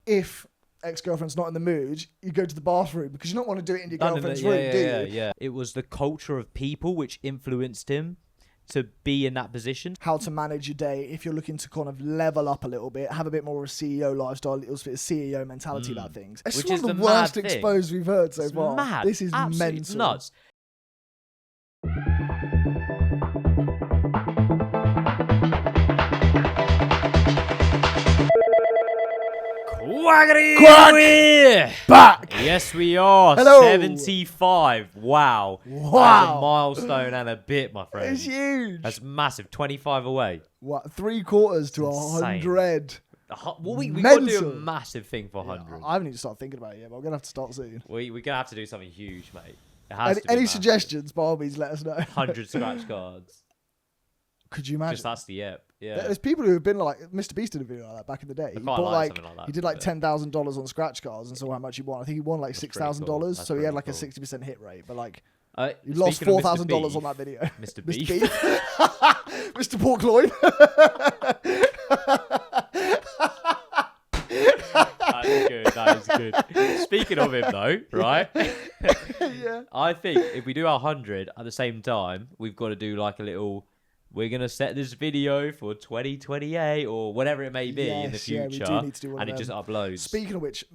if ex-girlfriend's not in the mood, you go to the bathroom because you don't want to do it in your girlfriend's room, do you? Yeah. It was the culture of people which influenced him to be in that position. How to manage your day if you're looking to kind of level up a little bit, have a bit more of a CEO lifestyle, a little bit of CEO mentality about things. It's one of the worst exposed we've heard so far. Mad. This is Absolutely mental. Nuts. Quack! Back! Yes, we are. Hello. 75. Wow. That's a milestone and a bit, my friend. It's huge. That's massive. 25 away. What? 3/4 to 100. Well, we got to do a massive thing for 100. I haven't even started thinking about it yet, but I'm going to have to start soon. We're going to have to do something huge, mate. It has to be any massive. suggestions, by all means, let us know. 100 scratch cards. Could you imagine? Just that's the ep. Yeah. There's people who have been like, Mr. Beast did a video like that back in the day. He bought something like that. he did like $10,000 on scratch cards and saw how much he won. I think he won like $6,000, cool. so he had like a 60% hit rate. But like, he speaking lost $4,000 on that video. Mr. Mr. Beef. Beef. Mr. Pork Loin. That is good. Speaking of him, though, right? Yeah. I think if we do 100 at the same time, we've got to do like a little. We're gonna set this video for 2028 or whatever it may be in the future, we do need to do one and of it just them. uploads. Speaking of which,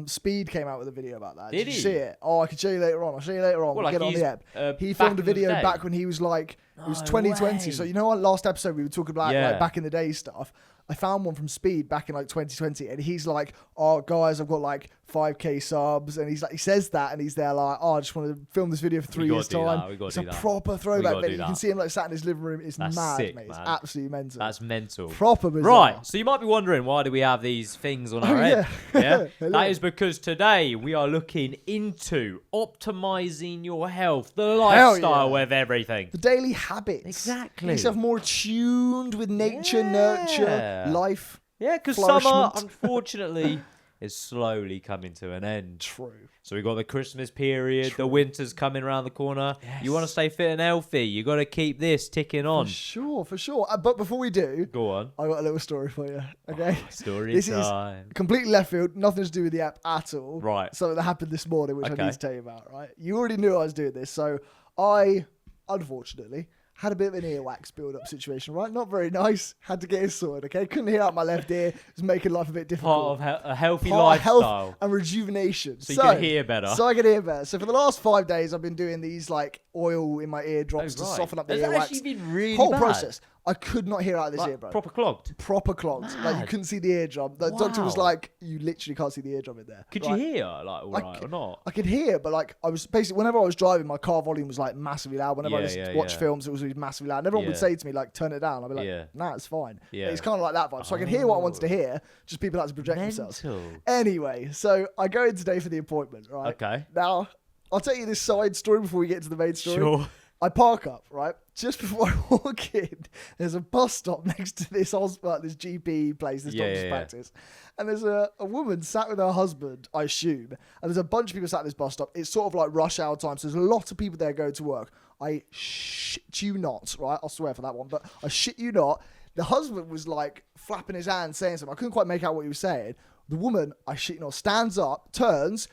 Speed came out with a video about that. Did you he? see it? Oh, I can show you later on. I'll show you later on. Well, We'll get on the app. He filmed a video back when he was like, it was 2020. So you know, on last episode we were talking about like back in the day stuff. I found one from Speed back in like 2020, and he's like, "Oh, guys, I've got like 5k subs," and he's like, he says that, and he's there like, "Oh, I just want to film this video for 3 years time." It's a proper throwback video. You can see him like sat in his living room. It's mad, sick, mate. man. It's absolutely mental. That's mental. Proper bizarre. Right. So you might be wondering, why do we have these things on our head? Yeah. That is because today we are looking into optimizing your health, the lifestyle with everything. The daily habits. Exactly. Make yourself more attuned with nature, nurture, life. Yeah, because summer, unfortunately, is slowly coming to an end. True. So we've got the Christmas period, the winter's coming around the corner. Yes. You want to stay fit and healthy, you got to keep this ticking on. For sure. But before we do, go on. I got a little story for you. Okay. Story this time. Is completely left field, nothing to do with the app at all. Right. Something that happened this morning, which I need to tell you about. Right. You already knew I was doing this, so I, unfortunately, had a bit of an earwax build-up situation, right? Not very nice. Had to get it sorted, okay? Couldn't hear out my left ear. It was making life a bit difficult. Part of a healthy lifestyle. Health and rejuvenation. So you can hear better. So I can hear better. So for the last 5 days, I've been doing these like oil in my eardrops to soften up the earwax. It's actually been really Whole bad. process. I could not hear out of this ear, bro. Proper clogged. Proper clogged. Like you couldn't see the eardrum. The doctor was like, you literally can't see the eardrum in there. Could you hear like all right or not? I could hear, but like I was basically whenever I was driving, my car volume was like massively loud. Whenever I watch films, it was always massively loud. And everyone would say to me like, turn it down. I'd be like, nah, it's fine. Yeah. It's kind of like that vibe. So I could hear what I wanted to hear. Just people like to project themselves. Anyway, so I go in today for the appointment, right? Okay. Now I'll tell you this side story before we get to the main story. Sure. I park up, right? Just before I walk in, there's a bus stop next to this hospital, this GP place, this doctor's practice. And there's a woman sat with her husband, I assume. And there's a bunch of people sat at this bus stop. It's sort of like rush hour time. So there's a lot of people there going to work. I shit you not, right? I'll swear for that one. But I shit you not. The husband was like flapping his hands, saying something. I couldn't quite make out what he was saying. The woman, I shit you not, stands up, turns,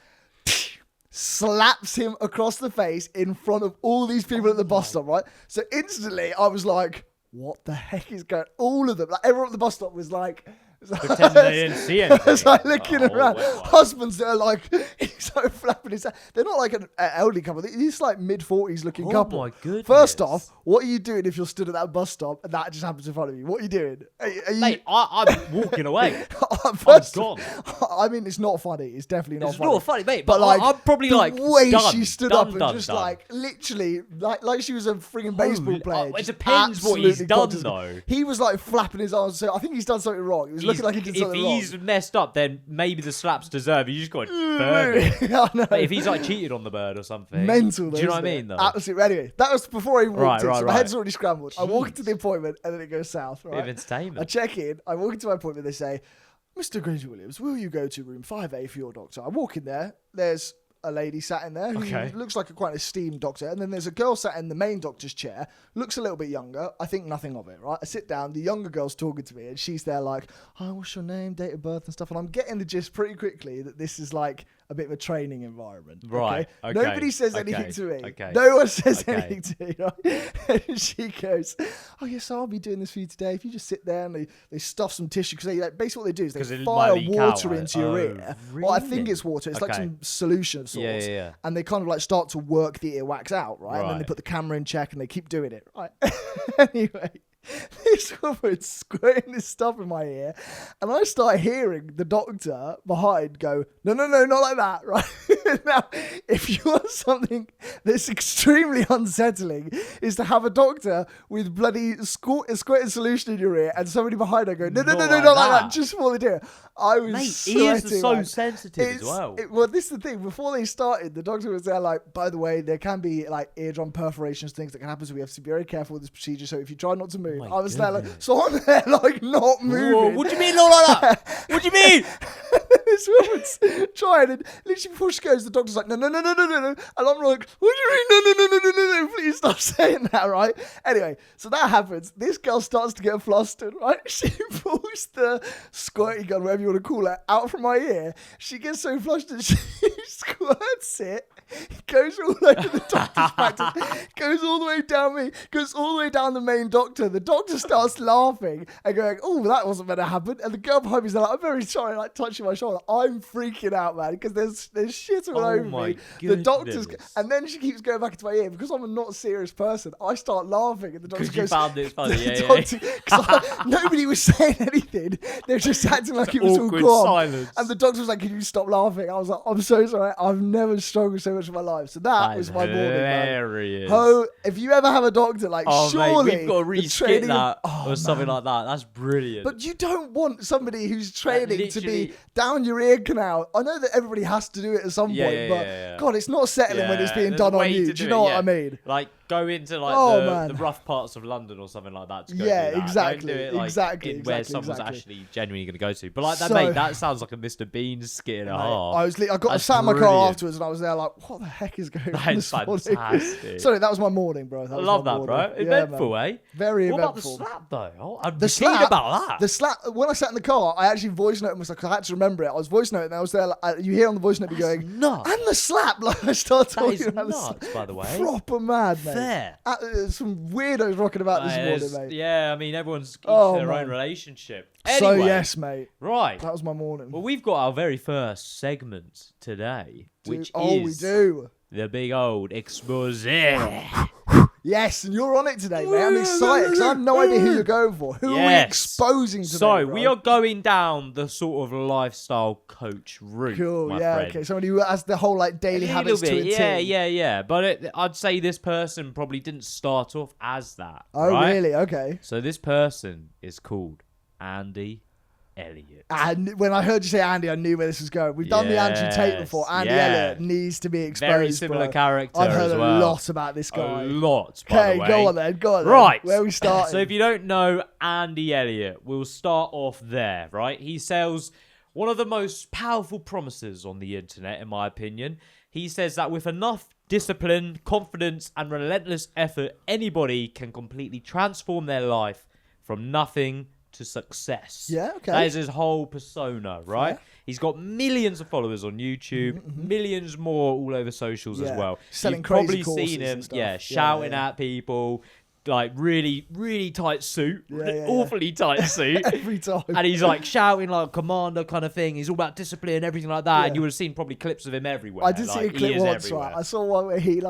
slaps him across the face in front of all these people at the bus stop, right? So instantly I was like, what the heck is going on? All of them, like everyone at the bus stop was like, pretending they didn't see anything. It's like looking around. Husbands that are like, he's so flapping his hand. They're not like an elderly couple. They're just like mid-40s looking couple. Oh my goodness. First off, what are you doing if you're stood at that bus stop and that just happens in front of you? What are you doing? Are you... Mate, I'm walking away. I'm gone. I mean, it's not funny. It's definitely not funny. It's not funny, mate. But like, I'm probably the like, way she stood up and just like, literally, like she was a frigging baseball player. It depends what he's done, though. He was like flapping his arms. So I think he's done something wrong. He was looking like he did something wrong. If he's messed up, then maybe the slaps deserve. You just got to burn it. Mate, if he's like cheated on the bird or something. Mental, though, do you know what I mean, though? Absolutely. Anyway, that was before I walked in, so my head's already scrambled. Jeez. I walk into the appointment and then it goes south. Right? Bit of entertainment. I check in. I walk into my appointment. They say, Mr. Granger Williams, will you go to room 5A for your doctor? I walk in there. There's a lady sat in there who looks like a quite esteemed doctor. And then there's a girl sat in the main doctor's chair, looks a little bit younger. I think nothing of it, right? I sit down, the younger girl's talking to me, and she's there like, oh, what's your name, date of birth and stuff. And I'm getting the gist pretty quickly that this is like a bit of a training environment. Right. Okay. Nobody says anything to me. Okay. No one says anything to me. Right? And she goes, oh, yes, I'll be doing this for you today. If you just sit there, and they stuff some tissue. Because basically what they do is they fire water into your ear. Really? Well, I think it's water. It's like some solution of sorts. Yeah. And they kind of like start to work the earwax out, right? And then they put the camera in check and they keep doing it, right? Anyway. This woman's squirting this stuff in my ear, and I start hearing the doctor behind go, no, not like that, right? Now, if you want something that's extremely unsettling, is to have a doctor with bloody squirting solution in your ear, and somebody behind her go, no, not like that, just before they do it. I was sweating. Ears are so sensitive as well. Well, this is the thing. Before they started, the doctor was there like, by the way, there can be like eardrum perforations, things that can happen, so we have to be very careful with this procedure. So if you try not to move, I was there like, so I'm there like not moving. Whoa, what do you mean not like that? What do you mean? This woman's trying, and literally before she goes, the doctor's like, no. And I'm like, what do you mean, no, please stop saying that, right? Anyway, so that happens. This girl starts to get flustered, right? She pulls the squirty gun, whatever you want to call it, out from my ear. She gets so flustered, she squirts it, goes all over the doctor's practice, goes all the way down me, goes all the way down the main doctor. The doctor starts laughing and going, oh, that wasn't meant to happen. And the girl behind me is like, I'm very sorry, like touching my shoulder. I'm freaking out, man, because there's shit all over me. The doctor's, and then she keeps going back into my ear because I'm a not serious person. I start laughing, and the doctor goes, you found it funny, yeah. Nobody was saying anything. They were just acting like it was all calm. Silence. And the doctor was like, can you stop laughing? I was like, I'm so sorry. I've never struggled so much in my life. So that was my morning, man. Oh, if you ever have a doctor, like, surely mate, we've got to re-skip that or something like that. That's brilliant. But you don't want somebody who's training to be down your ear canal. I know that everybody has to do it at some point, but God, it's not settling when it's being done on you. Do you know what I mean? Like, go into like the rough parts of London or something like that to go do that. Exactly. Don't do it like where someone's actually genuinely going to go to. But like that, mate, that sounds like a Mr. Bean skit and a half. I sat in my car afterwards and I was there like, what the heck is going on this fantastic. morning? Sorry, that was my morning, bro. I love that, bro. Eventful, eh? Very eventful. What about the slap, though? I'm keen about that. The slap, when I sat in the car, I actually voice noted myself because I had to remember it. I was voice noting and I was there, like, you hear on the voice note me going, nuts. And the slap, like I started talking about the slap. By the way. Proper mad, mate. Fair. Some weirdos rocking about this morning, mate. Yeah, I mean, everyone's each their own relationship. Anyway, so, yes, mate. Right. That was my morning. Well, we've got our very first segment today, which is we do. The big old expose. Yes, and you're on it today, mate. I'm excited because I have no idea who you're going for. Who are we exposing today? So, we are going down the sort of lifestyle coach route. Cool, my friend. Okay. Somebody who has the whole like daily habits to a T. Yeah. But I'd say this person probably didn't start off as that. Oh, right? really? Okay. So, this person is called Andy Elliott. And when I heard you say Andy, I knew where this was going. We've done the Andrew Tate before. Andy Elliott needs to be exposed. Very similar character. I've heard as well. a lot about this guy. A lot. By the way. Go on then. Right. Where are we starting? So if you don't know Andy Elliott, we'll start off there. Right. He sells one of the most powerful promises on the internet, in my opinion. He says that with enough discipline, confidence, and relentless effort, anybody can completely transform their life from nothing to success. Yeah, okay. That is his whole persona, right? Yeah. He's got millions of followers on YouTube, millions more all over socials as well. Selling You've crazy probably seen him, shouting at people, like really, really tight suit, awfully tight suit. Every time. And he's like shouting like a commander kind of thing. He's all about discipline, everything like that. And you would have seen probably clips of him everywhere. I did see a clip once, right? I saw one where he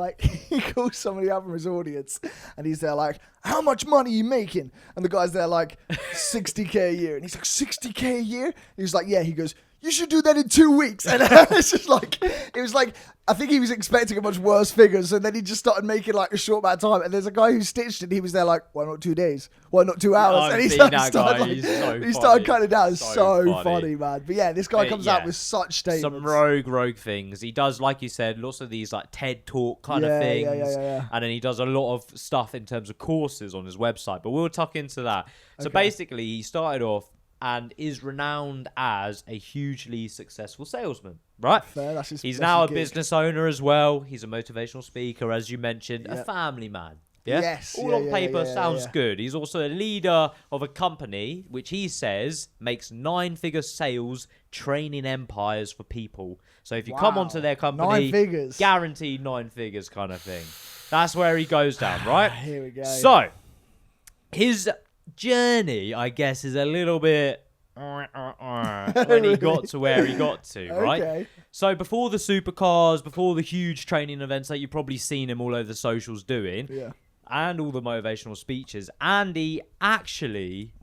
calls somebody up from his audience and he's there like, how much money are you making? And the guy's there like, 60K a year. And he's like, 60K a year? And he's like, yeah. He goes, you should do that in 2 weeks. And it's just like, it was like, I think he was expecting a much worse figure. So then he just started making like a short amount of time. And there's a guy who stitched it. He was there like, why not 2 days? Why not 2 hours? And he started cutting down. So funny, man. But yeah, this guy comes out with such statements. Some rogue things. He does, like you said, lots of these like TED Talk kind of things. And then he does a lot of stuff in terms of courses on his website. But we'll tuck into that. So basically, he started off and is renowned as a hugely successful salesman, right? Fair, He's now a business owner as well. He's a motivational speaker, as you mentioned, a family man. Yeah? Yes. All on paper sounds good. He's also a leader of a company which he says makes 9-figure sales training empires for people. So if you come onto their company, 9 figures. guaranteed 9 figures kind of thing. That's where he goes down, right? Here we go. So his journey, I guess, is a little bit when he got to where he got to, right? Okay. So before the supercars, before the huge training events that you've probably seen him all over the socials doing, and all the motivational speeches, Andy actually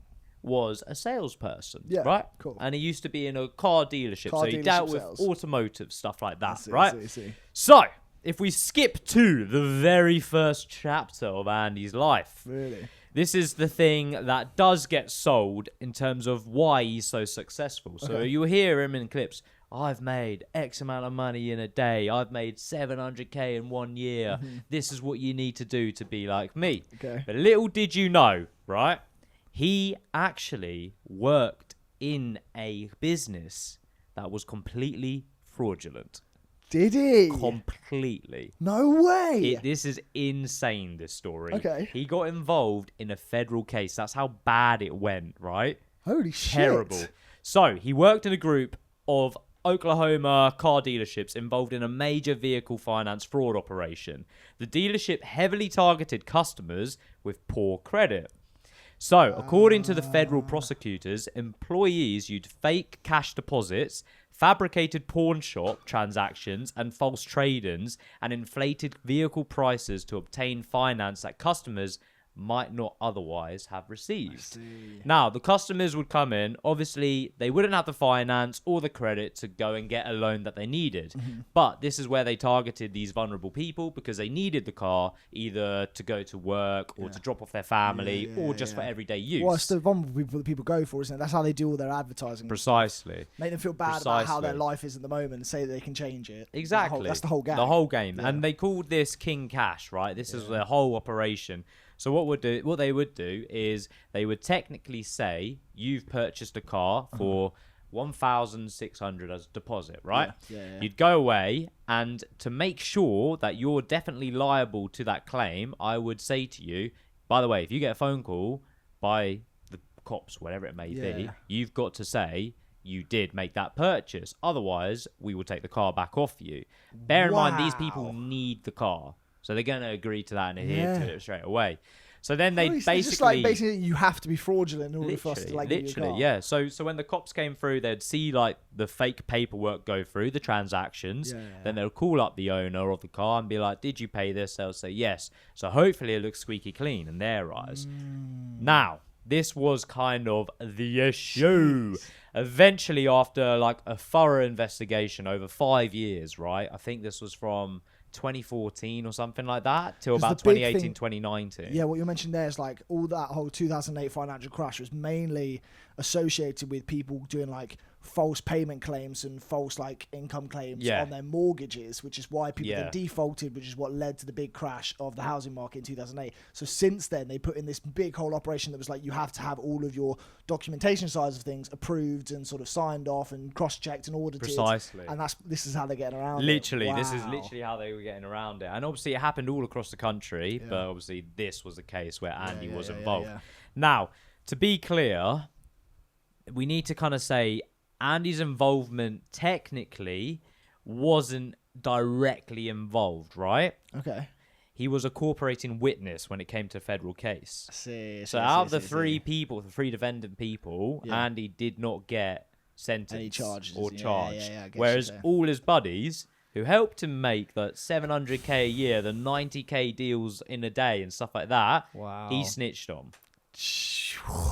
was a salesperson, right? Cool. And he used to be in a car dealership, so he dealt with automotive stuff like that, right? I see. So if we skip to the very first chapter of Andy's life, Really? this is the thing that does get sold in terms of why he's so successful. So you'll hear him in clips. I've made X amount of money in a day. I've made 700k in 1 year. This is what you need to do to be like me. Okay. But little did you know, right? He actually worked in a business that was completely fraudulent. Did he? Completely. No way. This is insane, this story. Okay. He got involved in a federal case. That's how bad it went, right? Holy shit. Terrible. So he worked in a group of Oklahoma car dealerships involved in a major vehicle finance fraud operation. The dealership heavily targeted customers with poor credit. So, according to the federal prosecutors, employees used fake cash deposits, fabricated pawn shop transactions and false trade-ins, and inflated vehicle prices to obtain finance that customers might not otherwise have received. Now, the customers would come in. Obviously, they wouldn't have the finance or the credit to go and get a loan that they needed. But this is where they targeted these vulnerable people because they needed the car either to go to work or to drop off their family or just for everyday use. Well, it's the vulnerable people that people go for, isn't it? That's how they do all their advertising. Precisely. Make them feel bad about how their life is at the moment and say that they can change it. Exactly. That's the whole game. The whole game. And they called this King Cash, right? This is their whole operation. So what they would do is they would technically say you've purchased a car for $1,600 as a deposit, right? You'd go away, and to make sure that you're definitely liable to that claim, I would say to you, by the way, if you get a phone call by the cops, whatever it may be, you've got to say you did make that purchase. Otherwise, we will take the car back off you. Bear in mind, these people need the car. So they're going to agree to that and adhere to it straight away. So then they basically you have to be fraudulent in order for us to give you a car. Yeah. So when the cops came through, they'd see like the fake paperwork go through the transactions. Then they'll call up the owner of the car and be like, "Did you pay this?" They'll say yes. So hopefully it looks squeaky clean in their eyes. Now, this was kind of the issue. Eventually, after like a thorough investigation over 5 years, right? I think this was from 2014 or something like that till about 2018, 2019. Yeah, what you mentioned there is like all that whole 2008 financial crash was mainly associated with people doing like false payment claims and false like income claims on their mortgages, which is why people then defaulted, which is what led to the big crash of the housing market in 2008. So since then, they put in this big whole operation that was like you have to have all of your documentation sides of things approved and sort of signed off and cross-checked and audited. Precisely. And this is how they're getting around literally it. Wow. This is literally how they were getting around it. And obviously it happened all across the country, but obviously this was a case where Andy was involved. Now, to be clear, we need to kind of say Andy's involvement technically wasn't directly involved, right? Okay. He was a cooperating witness when it came to a federal case. So out of the three defendant people, Andy did not get sentenced or charged. Whereas all his buddies, who helped him make that 700k a year, the 90k deals in a day and stuff like that, he snitched on.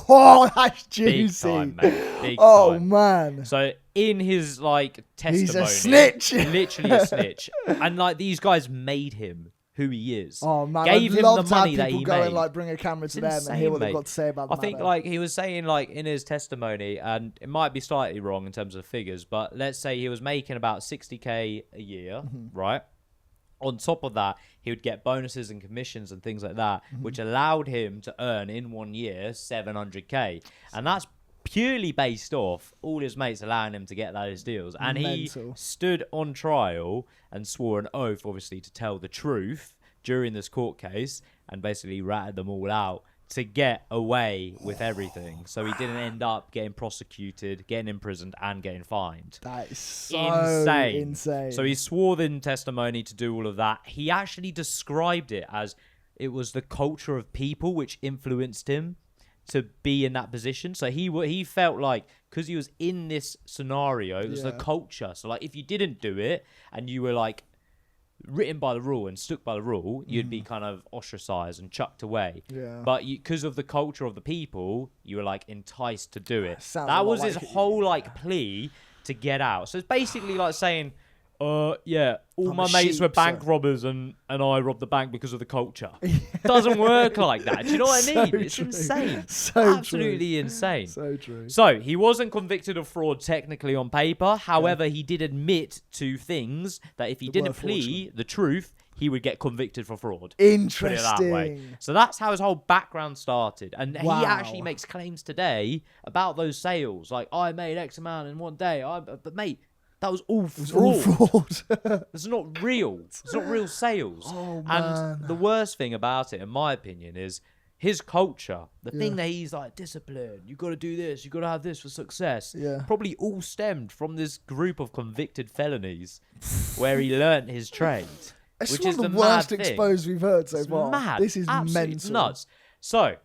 Oh, that's juicy. Big time, mate. Big time. Man. So in his like testimony, he's a snitch. Literally a snitch. And like these guys made him who he is. Oh man, gave I'd him love the to have money that people he go made. and like bring a camera to them and hear what they've got to say about the I think like he was saying like in his testimony, and it might be slightly wrong in terms of figures, but let's say he was making about 60k a year, right? On top of that, he would get bonuses and commissions and things like that, which allowed him to earn in 1 year 700k. And that's purely based off all his mates allowing him to get those deals. And he stood on trial and swore an oath, obviously, to tell the truth during this court case, and basically ratted them all out to get away with everything. So he didn't end up getting prosecuted, getting imprisoned, and getting fined. That is so insane. So he swore in testimony to do all of that. He actually described it as it was the culture of people which influenced him to be in that position. So he felt like, because he was in this scenario, it was the culture. So like, if you didn't do it and you were like written by the rule and stuck by the rule, you'd be kind of ostracized and chucked away. Yeah. But because of the culture of the people, you were like enticed to do it. Sounds that was like his whole like plea to get out. So it's basically like saying, all my mates were bank robbers and I robbed the bank because of the culture. Doesn't work like that. Do you know what I mean? It's true. insane. So absolutely true. insane. So true. So he wasn't convicted of fraud technically on paper. However, he did admit to things that if he didn't plead the truth, he would get convicted for fraud. Interesting. Put it that way. So that's how his whole background started. And he actually makes claims today about those sales. Like, I made X amount in one day. But mate, that was all fraud. It's not real. It's not real sales. Oh, and the worst thing about it, in my opinion, is his culture. The thing that he's like, discipline, you got to do this, you got to have this for success. Yeah. Probably all stemmed from this group of convicted felonies where he learnt his trade. It's which one is of the the worst mad thing. exposed we've heard so It's far. mad. This is absolutely mental. nuts. So, I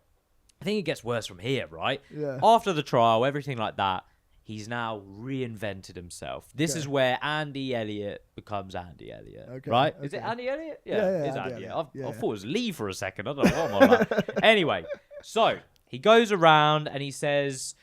think it gets worse from here, right? Yeah. After the trial, everything like that, he's now reinvented himself. This is where Andy Elliott becomes Andy Elliott, right? Is it Andy Elliott? Yeah, it's Andy Elliott. I thought it was Lee for a second. I don't know what I'm on about. Anyway, so he goes around and he says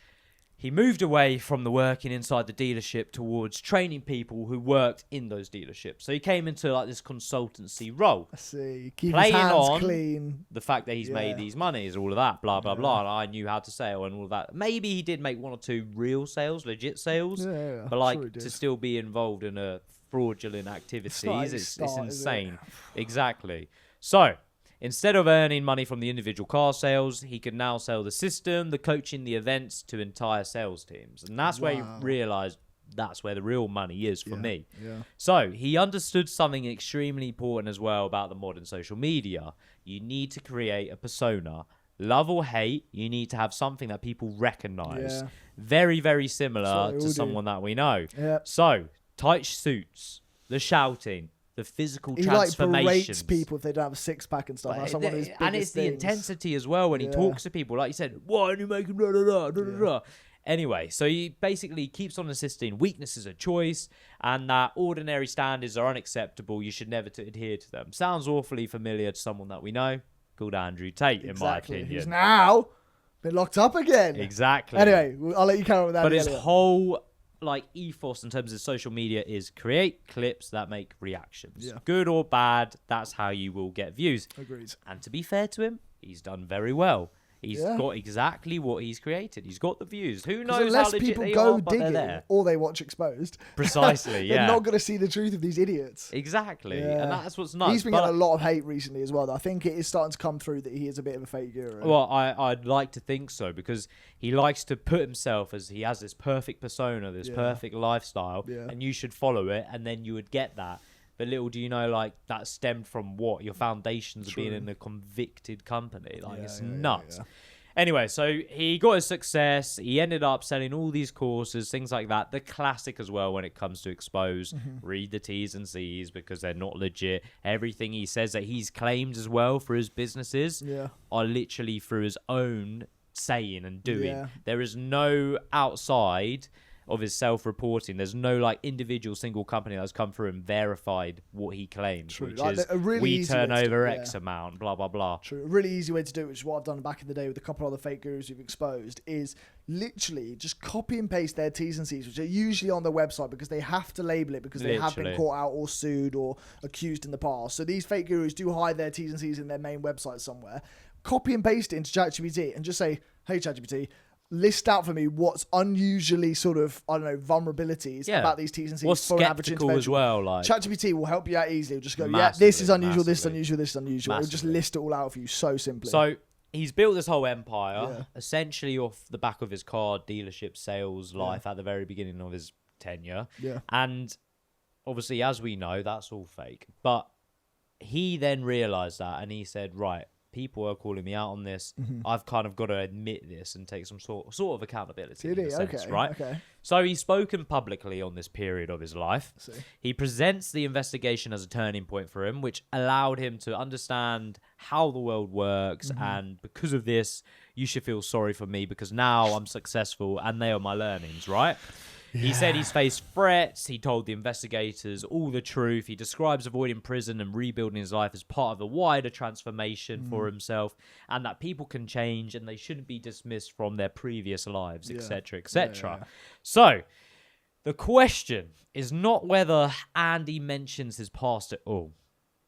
he moved away from the working inside the dealership towards training people who worked in those dealerships. So he came into like this consultancy role. I see. Keep Playing his hands on clean. the fact that he's made these monies, all of that, blah, blah, blah. And I knew how to sell and all of that. Maybe he did make one or two real sales, legit sales. Yeah, but like to still be involved in a fraudulent activities, it's insane. Exactly. So instead of earning money from the individual car sales, he can now sell the system, the coaching, the events to entire sales teams. And that's where he realized that's where the real money is for me. Yeah. So he understood something extremely important as well about the modern social media. You need to create a persona. Love or hate, you need to have something that people recognize. Yeah. Very, very similar to someone that we know. Yeah. So, tight suits, the shouting, the physical transformations. He like berates people if they don't have a six-pack and stuff. That's one of his biggest and it's the things. intensity as well when he talks to people. Like you said, why aren't you making blah, blah, blah, blah, blah. Anyway, so he basically keeps on insisting weakness is a choice and that ordinary standards are unacceptable. You should never adhere to them. Sounds awfully familiar to someone that we know called Andrew Tate, in my opinion. He's now been locked up again. Exactly. Anyway, I'll let you carry on with that. But his whole like ethos in terms of social media is create clips that make reactions. Good or bad, that's how you will get views. Agreed. And to be fair to him, he's done very well. He's got exactly what he's created. He's got the views. Who knows how legit they are, but they're there. Or they watch Exposed. Precisely, They're not going to see the truth of these idiots. Exactly. And that's what's nuts. He's been getting a lot of hate recently as well, though. I think it is starting to come through that he is a bit of a fake guru. Well, I'd like to think so, because he likes to put himself as he has this perfect persona, this perfect lifestyle, and you should follow it, and then you would get that. But little do you know, like, that stemmed from what? Your foundations of being in a convicted company. Like, it's nuts. Anyway, so he got his success. He ended up selling all these courses, things like that. The classic as well when it comes to Exposed. Read the T's and C's because they're not legit. Everything he says that he's claimed as well for his businesses are literally through his own saying and doing. There is no outside of his self-reporting. There's no like individual single company that's come through and verified what he claims, which is we turn over X amount, blah, blah, blah. True. A really easy way to do it, which is what I've done back in the day with a couple of other fake gurus we've exposed, is literally just copy and paste their T's and C's, which are usually on their website because they have to label it because they have been caught out or sued or accused in the past. So these fake gurus do hide their T's and C's in their main website somewhere. Copy and paste it into ChatGPT and just say, hey, ChatGPT, list out for me what's unusually sort of, I don't know, vulnerabilities about these T's and C's what's for an average skeptical individual. as well. Like, ChatGPT will help you out easily. It'll just go, massively, this is unusual, this is massively. unusual, this is unusual. It'll just list it all out for you so simply. So he's built this whole empire essentially off the back of his car dealership sales life at the very beginning of his tenure. Yeah. And obviously, as we know, that's all fake. But he then realized that, and he said, right, people are calling me out on this. I've kind of got to admit this and take some sort of accountability. Did he? In a sense, Okay. right? Okay. So he's spoken publicly on this period of his life. He presents the investigation as a turning point for him, which allowed him to understand how the world works. And because of this, you should feel sorry for me because now I'm successful and they are my learnings, right? He said he's faced threats. He told the investigators all the truth. He describes avoiding prison and rebuilding his life as part of a wider transformation for himself, and that people can change and they shouldn't be dismissed from their previous lives, etc., etc. So, the question is not whether Andy mentions his past at all,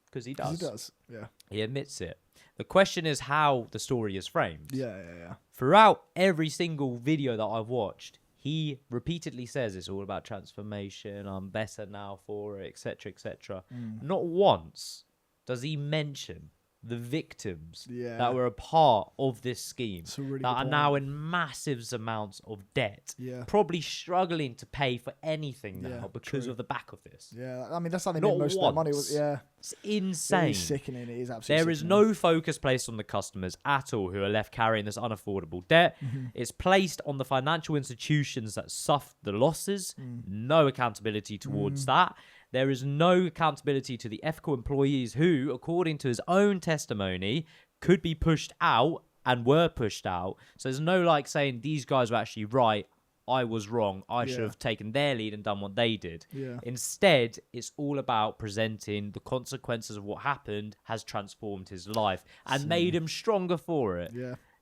because he does. He does, yeah. He admits it. The question is how the story is framed. Yeah. Throughout every single video that I've watched, he repeatedly says it's all about transformation, I'm better now for it, etc., etc. Not once does he mention the victims that were a part of this scheme that are now in massive amounts of debt, probably struggling to pay for anything now because of the back of this. Yeah, I mean, that's how they made most of their money. It's insane. It's sickening. It is absolutely There is no focus placed on the customers at all who are left carrying this unaffordable debt. It's placed on the financial institutions that suffered the losses. No accountability towards that. There is no accountability to the ethical employees who, according to his own testimony, could be pushed out and were pushed out. So there's no like saying these guys were actually right, I was wrong, I should have taken their lead and done what they did. Instead, it's all about presenting the consequences of what happened has transformed his life and made him stronger for it.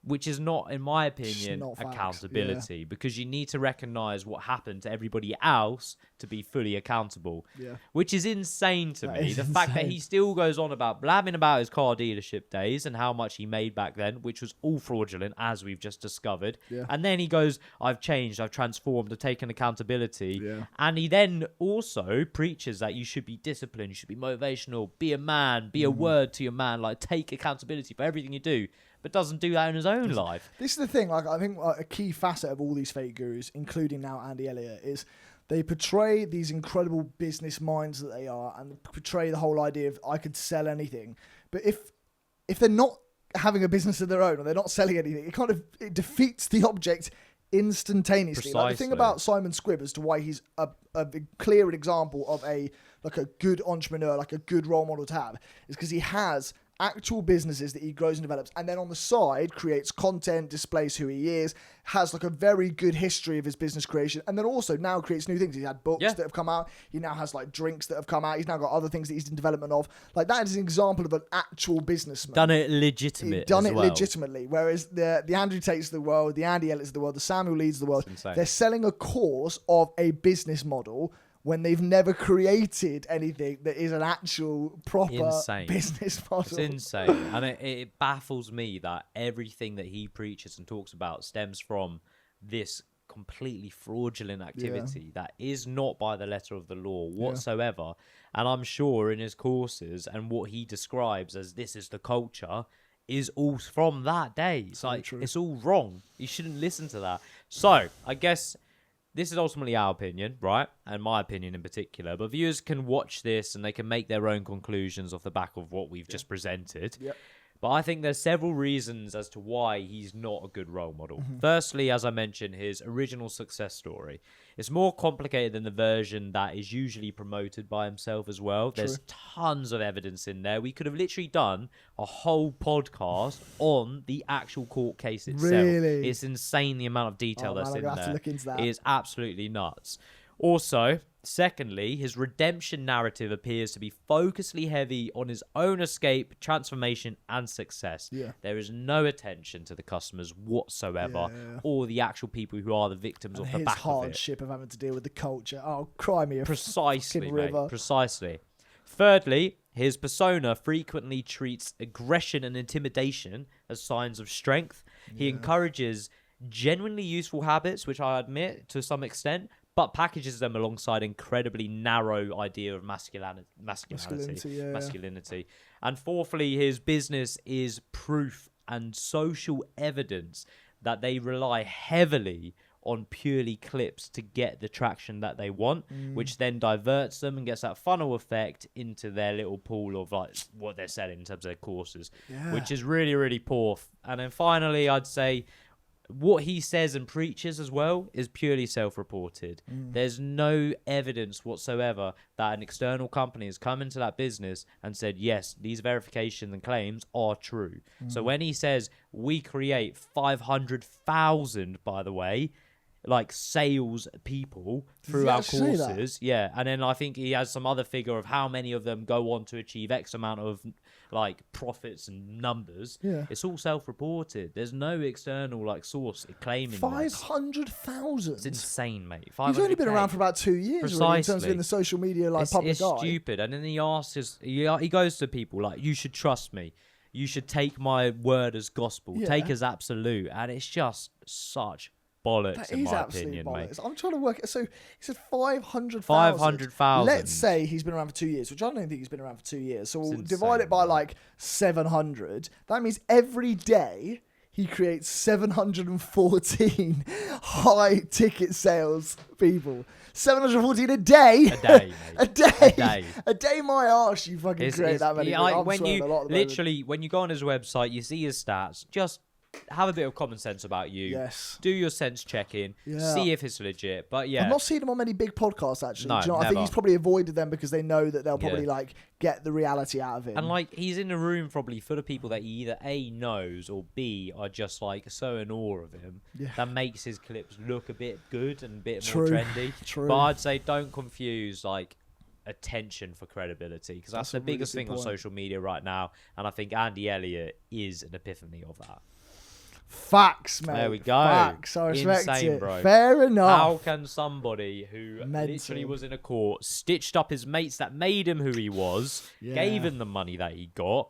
Which is not, in my opinion, accountability, because you need to recognize what happened to everybody else to be fully accountable, which is insane to me. The fact that he still goes on about blabbing about his car dealership days and how much he made back then, which was all fraudulent, as we've just discovered. And then he goes, I've changed, I've transformed, I've taken accountability. And he then also preaches that you should be disciplined, you should be motivational, be a man, be a word to your man, like take accountability for everything you do. But doesn't do that in his own life. This is the thing. Like, I think a key facet of all these fake gurus, including now Andy Elliott, is they portray these incredible business minds that they are, and portray the whole idea of I could sell anything. But if they're not having a business of their own or they're not selling anything, it defeats the object instantaneously. Like, the thing about Simon Squibb as to why he's a clear example of a good entrepreneur, like a good role model to have, is because he has actual businesses that he grows and develops, and then on the side creates content, displays who he is, has like a very good history of his business creation, and then also now creates new things. He's had books that have come out, he now has like drinks that have come out, he's now got other things that he's in development of. Like, that is an example of an actual businessman. Done it legitimately. Whereas the Andrew Tates of the world, the Andy Elliots of the world, the Samuel Leeds of the world, they're selling a course of a business model when they've never created anything that is an actual proper business model. It's insane. And it baffles me that everything that he preaches and talks about stems from this completely fraudulent activity that is not by the letter of the law whatsoever. And I'm sure in his courses and what he describes as this is the culture is all from that day. It's like, it's all wrong. You shouldn't listen to that. So, I guess this is ultimately our opinion, right? And my opinion in particular. But viewers can watch this and they can make their own conclusions off the back of what we've just presented. But I think there's several reasons as to why he's not a good role model. Firstly, as I mentioned, his original success story. It's more complicated than the version that is usually promoted by himself as well. There's tons of evidence in there. We could have literally done a whole podcast on the actual court case itself. Really? It's insane the amount of detail that's in there. To look into that. It is absolutely nuts. Also, secondly, his redemption narrative appears to be focusedly heavy on his own escape, transformation, and success. There is no attention to the customers whatsoever, or the actual people who are the victims of the back of it. His hardship of having to deal with the culture. Oh, cry me a Precisely, mate. Precisely. Thirdly, his persona frequently treats aggression and intimidation as signs of strength. He encourages genuinely useful habits, which I admit to some extent, but packages them alongside incredibly narrow idea of masculinity. And fourthly, his business is proof and social evidence that they rely heavily on purely clips to get the traction that they want, which then diverts them and gets that funnel effect into their little pool of like what they're selling in terms of their courses, which is really, really poor. And then finally, I'd say what he says and preaches as well is purely self-reported. There's no evidence whatsoever that an external company has come into that business and said, yes, these verifications and claims are true. So when he says we create 500,000, by the way, like sales people through our courses, and then I think he has some other figure of how many of them go on to achieve X amount of like profits and numbers. It's all self-reported. There's no external like source claiming 500,000. It's insane, mate. He's only been around for about 2 years really, in terms of in the social media like public eye. It's stupid. And then he asks he goes to people like, you should trust me, you should take my word as gospel, take as absolute, and it's just such bollocks, in my opinion, bollocks, mate. I'm trying to work it. So he said 500,000. 500,000. Let's say he's been around for 2 years, which I don't think he's been around for 2 years. So we'll divide it by like 700. That means every day he creates 714 high ticket sales people. 714 a day. A day, mate. A day. A day, my arse, you fucking create that many. When you literally, when you go on his website, you see his stats, just have a bit of common sense about you. Yes. Do your sense checking. See if it's legit. But yeah, I've not seen him on many big podcasts actually. No, Do you know, I think he's probably avoided them because they know that they'll probably like get the reality out of him. And like he's in a room probably full of people that he either A knows or B are just like so in awe of him. That makes his clips look a bit good and a bit more trendy. But I'd say don't confuse like attention for credibility, because that's the biggest thing on social media right now. And I think Andy Elliott is an epiphany of that. Facts, mate. There we go. Facts. I respect Insane, it. bro. Fair enough. How can somebody who literally was in a court, stitched up his mates that made him who he was, gave him the money that he got,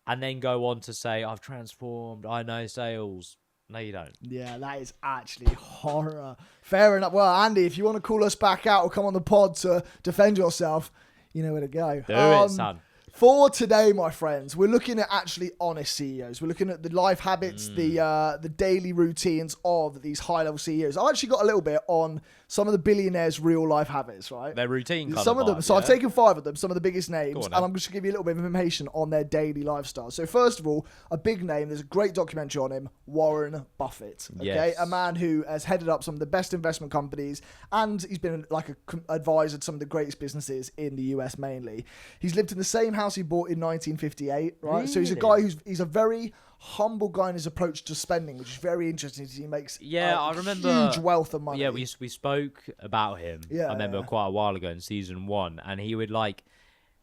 and then go on to say, I've transformed, I know sales. No, you don't. Yeah, that is actually horror. Fair enough. Well, Andy, if you want to call us back out or come on the pod to defend yourself, you know where to go. Do it, son. For today, my friends, we're looking at actually honest CEOs. We're looking at the life habits, the daily routines of these high-level CEOs. I actually got a little bit on some of the billionaires' real-life habits, right? Their routine kind some of them. Vibe, so I've taken 5 of them, some of the biggest names, and I'm just going to give you a little bit of information on their daily lifestyle. So first of all, a big name, there's a great documentary on him, Warren Buffett. Okay, yes. A man who has headed up some of the best investment companies, and he's been like an advisor to some of the greatest businesses in the US mainly. He's lived in the same house he bought in 1958, right? Really? So he's a guy he's a very humble guy in his approach to spending, which is very interesting. He makes I remember huge wealth of money. Yeah, we spoke about him. I remember quite a while ago in season 1, and he would like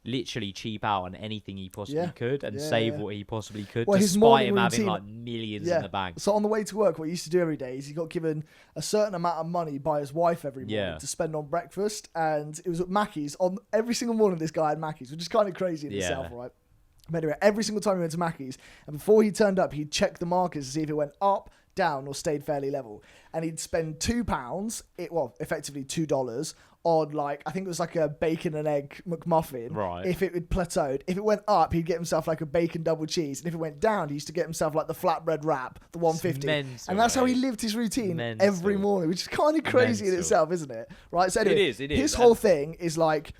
literally cheap out on anything he possibly could and save what he possibly could, despite him having like millions in the bank. So on the way to work, what he used to do every day is he got given a certain amount of money by his wife every morning to spend on breakfast, and it was at Mackey's. On every single morning, this guy had Mackey's, which is kind of crazy in itself, right? But anyway, every single time he went to Mackey's, and before he turned up, he'd check the markers to see if it went up, down, or stayed fairly level. And he'd spend £2, effectively $2, on like, I think it was like a bacon and egg McMuffin. Right. If it had plateaued. If it went up, he'd get himself like a bacon double cheese. And if it went down, he used to get himself like the flatbread wrap, the 150. Mental, and that's how he lived his routine every morning, which is kind of crazy in itself, isn't it? Right. So anyway, it is. His whole thing is like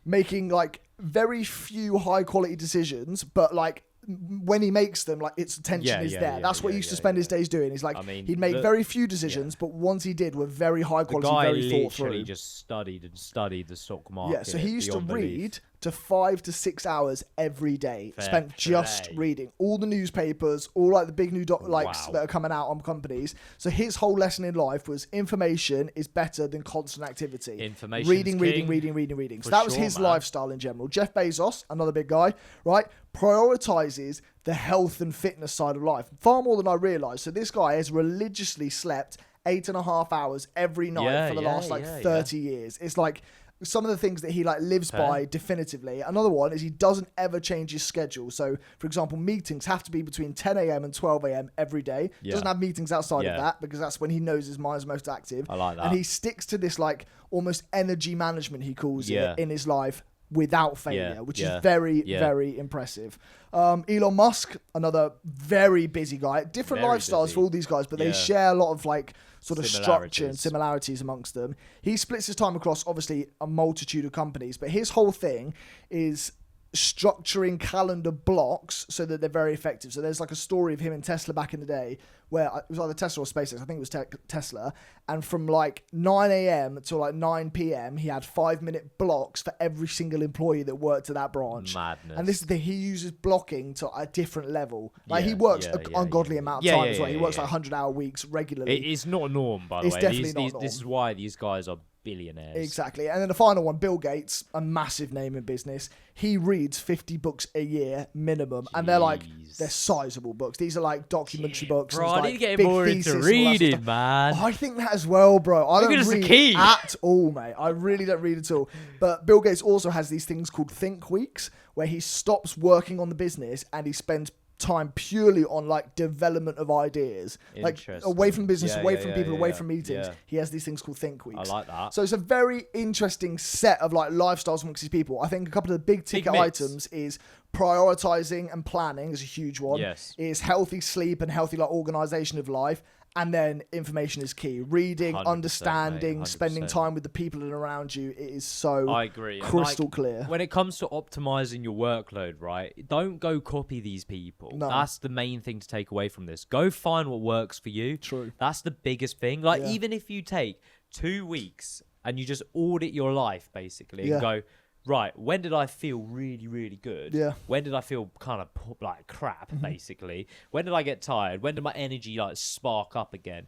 making like very few high quality decisions, but like when he makes them, like its attention is there. That's what he used to spend his days doing. He's like, he'd make very few decisions, but ones he did were very high quality, very thought through. The guy literally just studied the stock market. Yeah, so he used to read to 5 to 6 hours every day. Spent just reading all the newspapers, all like the big new that are coming out on companies. So his whole lesson in life was information is better than constant activity. Information, reading. So that was his lifestyle in general. Jeff Bezos, another big guy, right? Prioritizes the health and fitness side of life far more than I realized. So this guy has religiously slept 8.5 hours every night for the last 30 years. It's like some of the things that he like lives by definitively. Another one is he doesn't ever change his schedule. So for example, meetings have to be between 10 a.m. and 12 a.m. every day. Doesn't have meetings outside of that because that's when he knows his mind's most active. I like that. And he sticks to this like almost energy management, he calls it, in his life without failure, which is very, Yeah. very impressive. Elon Musk, another very busy guy. Different Very lifestyles busy. for all these guys, but they Yeah. share a lot of like sort of structure and Similarities. similarities amongst them. He splits his time across obviously a multitude of companies, but his whole thing is structuring calendar blocks so that they're very effective. So there's like a story of him and Tesla back in the day where it was either Tesla or SpaceX. I think it was Tesla. And from like 9 a.m. to like 9 p.m., he had 5-minute blocks for every single employee that worked at that branch. Madness. And this is the he uses blocking to a different level. Like Yeah, he works yeah, an yeah, ungodly yeah. amount of Yeah, time yeah, as well. He yeah, works yeah. like 100-hour weeks regularly. It's not a norm, by the It's way. definitely not a norm. This is why these guys are billionaires. Exactly. And then the final one, Bill Gates, a massive name in business. He reads 50 books a year minimum. And they're sizable books. These are like documentary books. Bro, and I like need to get big more thesis into and all that sort of reading, stuff. man. I think that as well, bro. I Look don't at us, the read key. at all, mate. I really don't read at all. But Bill Gates also has these things called think weeks where he stops working on the business and he spends time purely on like development of ideas, like away from business, away from people, away from meetings. He has these things called think weeks. I like that. So it's a very interesting set of like lifestyles amongst these people. I think a couple of the big ticket items is prioritizing and planning is a huge one. Yes. Is healthy sleep and healthy like organization of life. And then information is key. Reading, 100%, understanding, mate, 100%. spending time with the people that are around you. It is so I agree. crystal clear. When it comes to optimizing your workload, right, don't go copy these people. No. That's the main thing to take away from this. Go find what works for you. True. That's the biggest thing. Like, even if you take 2 weeks and you just audit your life, basically, and go, right, when did I feel really, really good? Yeah. When did I feel kind of like crap, basically? When did I get tired? When did my energy like spark up again?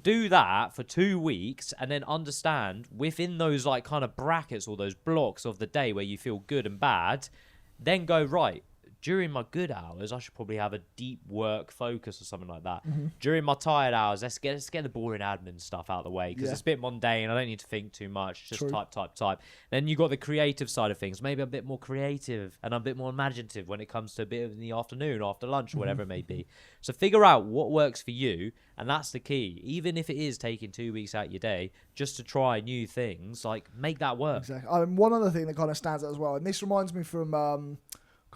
Do that for 2 weeks and then understand within those like kind of brackets or those blocks of the day where you feel good and bad, then go, right, during my good hours, I should probably have a deep work focus or something like that. During my tired hours, let's get the boring admin stuff out of the way because it's a bit mundane. I don't need to think too much. Just type. Then you got the creative side of things. Maybe a bit more creative and a bit more imaginative when it comes to a bit in the afternoon, after lunch, or whatever it may be. So figure out what works for you, and that's the key. Even if it is taking 2 weeks out of your day just to try new things, like make that work. Exactly. One other thing that kind of stands out as well, and this reminds me from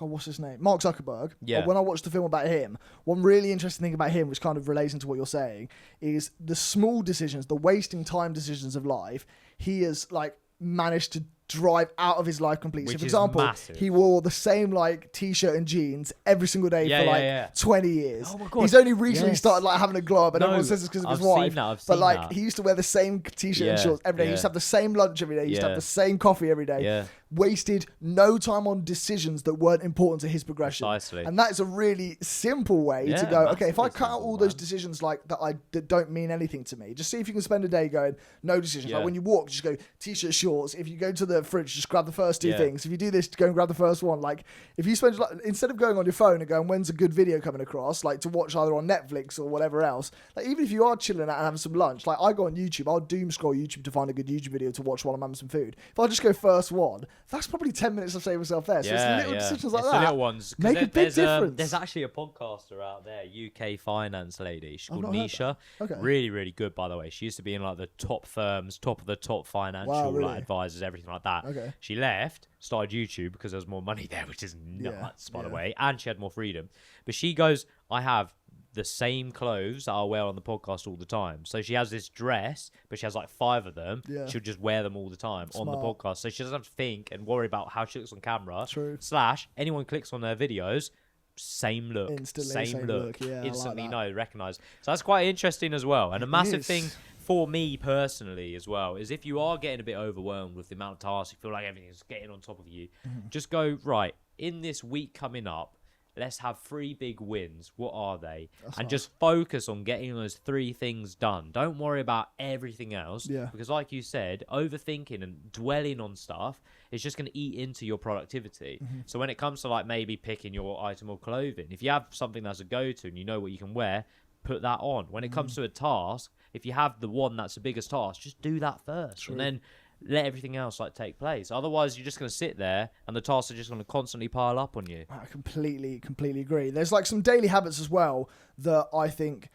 what's his name? Mark Zuckerberg. Yeah. When I watched the film about him, one really interesting thing about him, which kind of relates into what you're saying, is the small decisions, the wasting time decisions of life. He has like managed to drive out of his life completely. Which so, for is example, massive. he wore the same like t-shirt and jeans every single day for 20 years. Oh my God. He's only recently started like having a glow up, and everyone says it's because of his wife. But like he used to wear the same t-shirt and shorts every day. He used to have the same lunch every day. He used to have the same coffee every day. Yeah. Wasted no time on decisions that weren't important to his progression. Precisely. And that is a really simple way to go, okay, if I cut out all those decisions like that don't mean anything to me, just see if you can spend a day going, no decisions. Like when you walk, just go t-shirt, shorts. If you go to the fridge, just grab the first two things. If you do this, go and grab the first one. Like if you spend, like, instead of going on your phone and going, when's a good video coming across, like to watch either on Netflix or whatever else, like even if you are chilling out and having some lunch, like I go on YouTube, I'll doom scroll YouTube to find a good YouTube video to watch while I'm having some food. If I just go first one, that's probably 10 minutes I've saved myself there. So it's little decisions like that. The little ones. Make a big difference. There's actually a podcaster out there, UK finance lady. She's called not heard Nisha. Okay. Really, really good, by the way. She used to be in like the top firms, top of the top financial really? like advisors, everything like that. Okay. She left, started YouTube because there was more money there, which is nuts, by the way. And she had more freedom. But she goes, I have the same clothes that I wear on the podcast all the time. So she has this dress, but she has like 5 of them. Yeah. She'll just wear them all the time on the podcast. So she doesn't have to think and worry about how she looks on camera. True. / anyone clicks on her videos, same look. Instantly, same look. Yeah, Instantly I like that. recognize. So that's quite interesting as well. And a massive is. thing for me personally as well is if you are getting a bit overwhelmed with the amount of tasks, you feel like everything's getting on top of you, just go, right, in this week coming up, let's have 3 big wins. What are they? Just focus on getting those 3 things done. Don't worry about everything else. Yeah. Because like you said, overthinking and dwelling on stuff is just going to eat into your productivity. So when it comes to like maybe picking your item of clothing, if you have something that's a go-to and you know what you can wear, put that on. When it comes to a task, if you have the one that's the biggest task, just do that first. True. And then let everything else like take place. Otherwise, you're just going to sit there and the tasks are just going to constantly pile up on you. I completely agree. There's like some daily habits as well that I think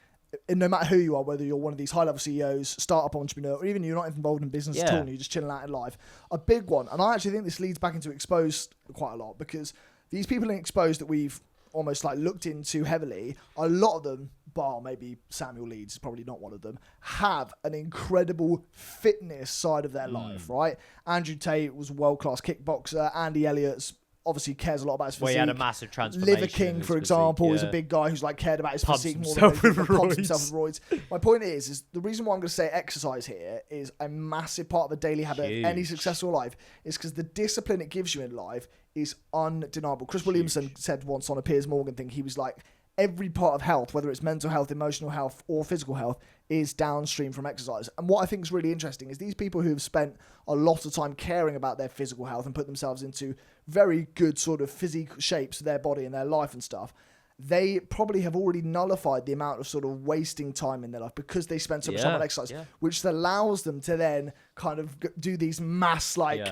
no matter who you are, whether you're one of these high-level CEOs, startup entrepreneur, or even you're not involved in business at all and you're just chilling out in life, a big one, and I actually think this leads back into Exposed quite a lot, because these people in Exposed that we've almost like looked into heavily, a lot of them, bar maybe Samuel Leeds is probably not one of them, have an incredible fitness side of their life, right? Andrew Tate was a world-class kickboxer. Andy Elliott's obviously cares a lot about his physique. Well, he had a massive transformation. Liver King, for example, is a big guy who's like cared about his physique more than pumps pumps himself with roids. My point is the reason why I'm going to say exercise here is a massive part of a daily habit of any successful life is because the discipline it gives you in life is undeniable. Chris Williamson said once on a Piers Morgan thing, he was like, every part of health, whether it's mental health, emotional health, or physical health, is downstream from exercise. And what I think is really interesting is these people who have spent a lot of time caring about their physical health and put themselves into very good sort of physical shapes of their body and their life and stuff, they probably have already nullified the amount of sort of wasting time in their life because they spend so much time on exercise, which allows them to then kind of do these mass like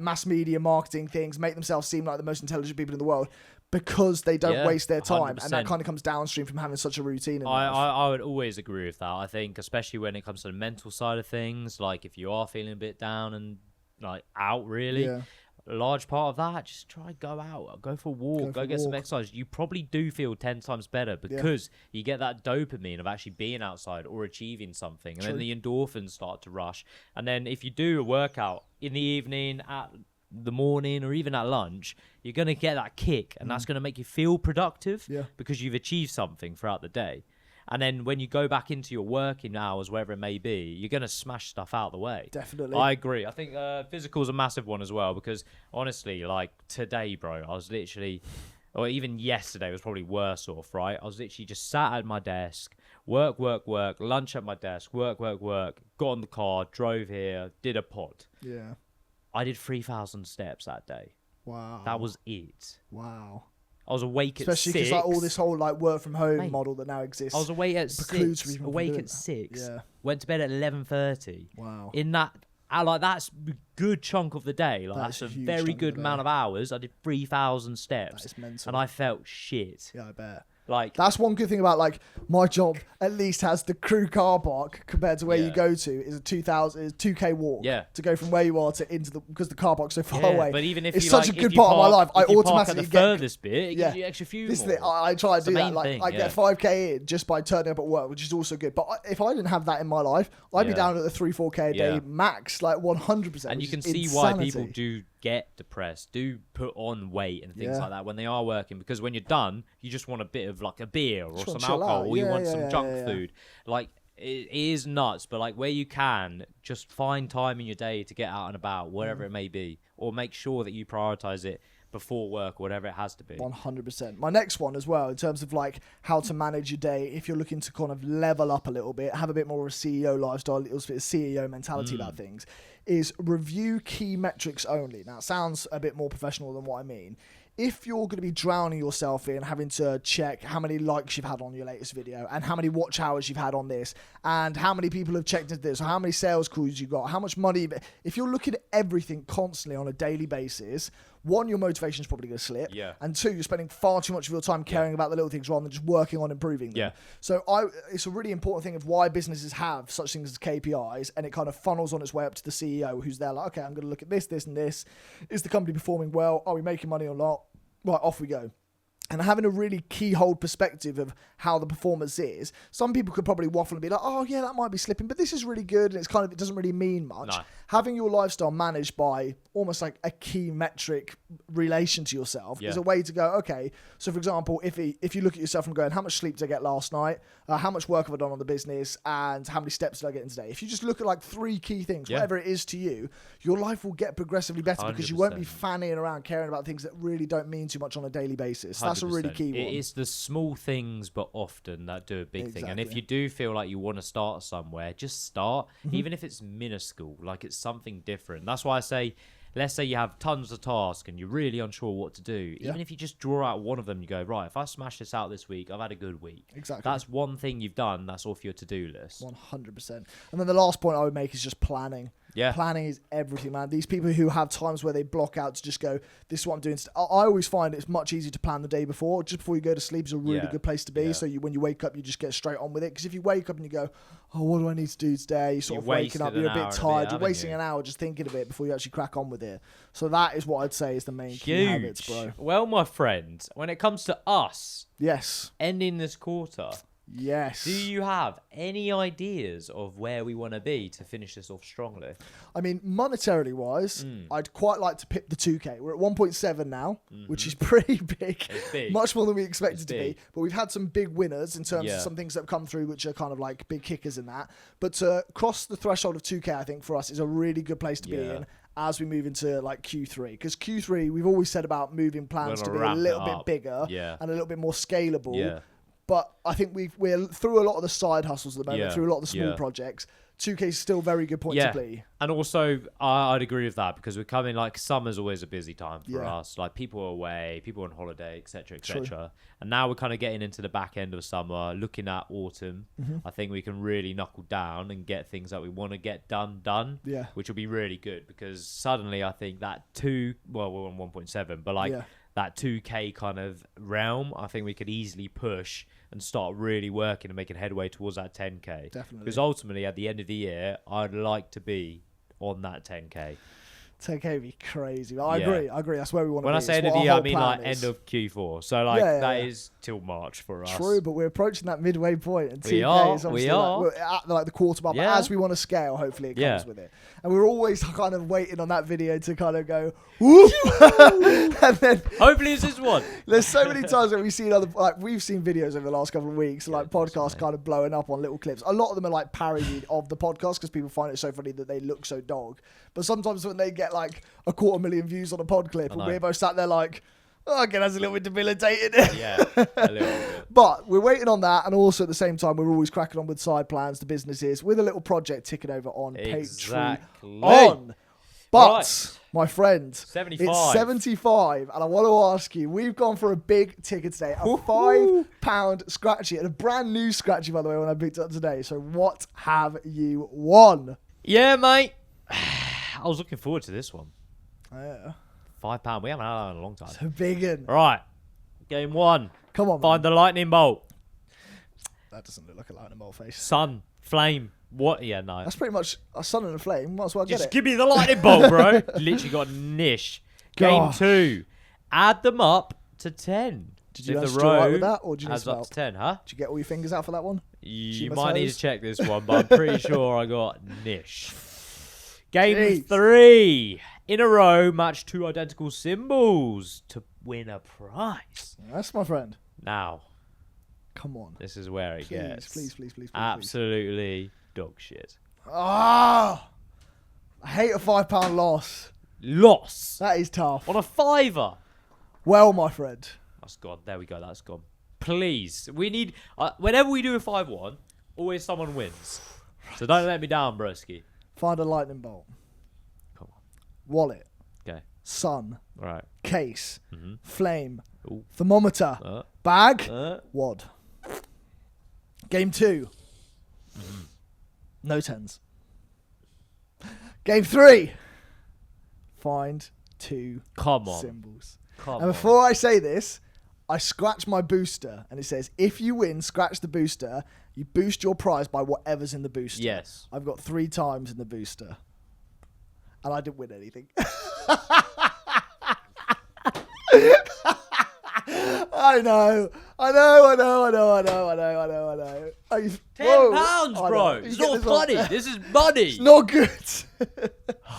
mass media marketing things, make themselves seem like the most intelligent people in the world, because they don't waste their time. 100%. And that kind of comes downstream from having such a routine. I would always agree with that. I think especially when it comes to the mental side of things, like if you are feeling a bit down and like out really, a large part of that, just try go out, go for a walk, go get some exercise. You probably do feel 10 times better because you get that dopamine of actually being outside or achieving something. And then the endorphins start to rush. And then if you do a workout in the evening, at the morning, or even at lunch, you're going to get that kick, and that's going to make you feel productive because you've achieved something throughout the day. And then when you go back into your working hours, wherever it may be, you're going to smash stuff out of the way. Definitely. I agree. I think physical is a massive one as well, because honestly, like today, bro, I was literally, or even yesterday was probably worse off, right? I was literally just sat at my desk, work, lunch at my desk, work, got on the car, drove here, did a pod. Yeah. I did 3,000 steps that day. Wow. That was it. Wow. I was awake at 6. Especially because like all this whole like work from home model that now exists. I was awake at 6. Awake at 6. Yeah. Went to bed at 11:30. Wow. In that, that's a good chunk of the day. Like that's a very good amount of hours. I did 3,000 steps. That is mental. And I felt shit. Yeah, I bet. Like that's one good thing about like my job at least has the crew car park compared to where you go to is a 2K walk to go from where you are to into the because the car park's so far away. But even if it's you such a good part of my life, I automatically get the furthest bit. It gives you extra few more. I try to do that. Like I get 5K in just by turning up at work, which is also good. But if I didn't have that in my life, I'd be down at the 3-4K a day max, like 100%. And you can see why people do get depressed, do put on weight and things like that when they are working, because when you're done, you just want a bit of like a beer or some alcohol, or you want some junk food. Like it is nuts, but like where you can, just find time in your day to get out and about, wherever it may be, or make sure that you prioritize it before work or whatever it has to be. 100%. My next one as well, in terms of like how to manage your day, if you're looking to kind of level up a little bit, have a bit more of a CEO lifestyle, a little bit of CEO mentality about things, is review key metrics only. Now, it sounds a bit more professional than what I mean. If you're going to be drowning yourself in having to check how many likes you've had on your latest video and how many watch hours you've had on this and how many people have checked into this or how many sales calls you got, how much money, if you're looking at everything constantly on a daily basis, one, your motivation is probably going to slip. Yeah. And two, you're spending far too much of your time caring about the little things rather than just working on improving them. Yeah. So it's a really important thing of why businesses have such things as KPIs, and it kind of funnels on its way up to the CEO who's there like, okay, I'm going to look at this, this, and this. Is the company performing well? Are we making money or not? Right, off we go. And having a really keyhole perspective of how the performance is. Some people could probably waffle and be like, oh yeah, that might be slipping, but this is really good. And it doesn't really mean much. No. Having your lifestyle managed by almost like a key metric relation to yourself is a way to go, okay, so for example, if you look at yourself and going, how much sleep did I get last night? How much work have I done on the business? And how many steps did I get in today? If you just look at like 3 key things, whatever it is to you, your life will get progressively better 100%. Because you won't be fannying around caring about things that really don't mean too much on a daily basis. 100%. That's a really key one. It's the small things, but often that do a big thing. And if you do feel like you want to start somewhere, just start, even if it's minuscule, like it's something different. That's why I say, let's say you have tons of tasks and you're really unsure what to do. Even if you just draw out one of them, you go, right, if I smash this out this week, I've had a good week. Exactly. That's one thing you've done. That's off your to-do list. 100%. And then the last point I would make is just planning. Yeah. Planning is everything, man. These people who have times where they block out to just go, this is what I'm doing. I always find it's much easier to plan the day before. Just before you go to sleep is a really good place to be. Yeah. So when you wake up, you just get straight on with it. Because if you wake up and you go, oh, what do I need to do today? You're sort of waking up, you're a bit tired. You're wasting an hour just thinking of it before you actually crack on with it. So that is what I'd say is the main key habits, bro. Well, my friend, when it comes to us ending this quarter, do you have any ideas of where we want to be to finish this off strongly? I mean, monetarily wise, I'd quite like to pick the 2K. We're at 1.7 now, which is pretty big. It's big. Much more than we expected to be. But we've had some big winners in terms of some things that have come through, which are kind of like big kickers in that. But to cross the threshold of 2K, I think for us is a really good place to be in as we move into like Q3. Because Q3, we've always said about moving plans to be a little bit bigger and a little bit more scalable. Yeah. But I think we're through a lot of the side hustles at the moment, through a lot of the small projects. 2K is still a very good point to be. And also, I'd agree with that because we're coming, like, summer's always a busy time for us. Like, people are away, people are on holiday, etc., etc. And now we're kind of getting into the back end of summer, looking at autumn. I think we can really knuckle down and get things that we want to get done, which will be really good because suddenly I think that we're on 1.7, but like that 2K kind of realm, I think we could easily push and start really working and making headway towards that 10K. Definitely. Because ultimately, at the end of the year, I'd like to be on that 10K. 10K would be crazy. I agree. That's where we want to be. When I say end of the year, I mean like end of Q4. So like that is till March for us. True, but we're approaching that midway point, and 2K is obviously we're at like the quarter mark. But as we want to scale, hopefully it comes with it. And we're always kind of waiting on that video to kind of go, whoop, and then hopefully it's this one. There's so many times that we've seen we've seen videos over the last couple of weeks, like podcasts kind of blowing up on little clips. A lot of them are like parodied of the podcast because people find it so funny that they look so dog. But sometimes when they get like 250,000 views on a pod clip, and we're both sat there like, oh, okay, that's a little bit debilitating. Yeah, a little bit. But we're waiting on that, and also at the same time, we're always cracking on with side plans, the businesses, with a little project ticking over on Patreon. But, my friend, 75. It's 75, and I want to ask you, we've gone for a big ticket today, a £5 scratchy, and a brand new scratchy, by the way, when I picked it up today. So what have you won? Yeah, mate. I was looking forward to this one. Yeah. £5. We haven't had that in a long time. So big in. Right. Game 1. Come on, Find the lightning bolt. That doesn't look like a lightning bolt face. Sun. Flame. What? Yeah, no. That's pretty much a sun and a flame. Might as well get it. Just give me the lightning bolt, bro. Literally got niche. Game 2. Add them up to 10. Did you answer right with that, or did you adds up to 10, huh? Did you get all your fingers out for that one? You might need to check this one, but I'm pretty sure I got niche. Game 3. In a row, match 2 identical symbols to win a prize. That's my friend. Now. Come on. This is where it gets please. absolutely dog shit. Ah! I hate a £5 loss. Loss. That is tough. On a fiver. Well, my friend. That's gone. There we go. That's gone. Please. We need... whenever we do a 5-1, always someone wins. So don't let me down, broski. Find a lightning bolt. Come on. Wallet. Okay. Sun. Right. Case. Flame. Ooh. Thermometer. Bag. Wad. Game 2. No tens. Game 3. Find 2 symbols. Come and before I say this, I scratch my booster, and it says, if you win, scratch the booster. You boost your prize by whatever's in the booster. Yes. I've got 3 times in the booster. And I didn't win anything. I know. £10, bro. It's not funny. This is money. It's not good.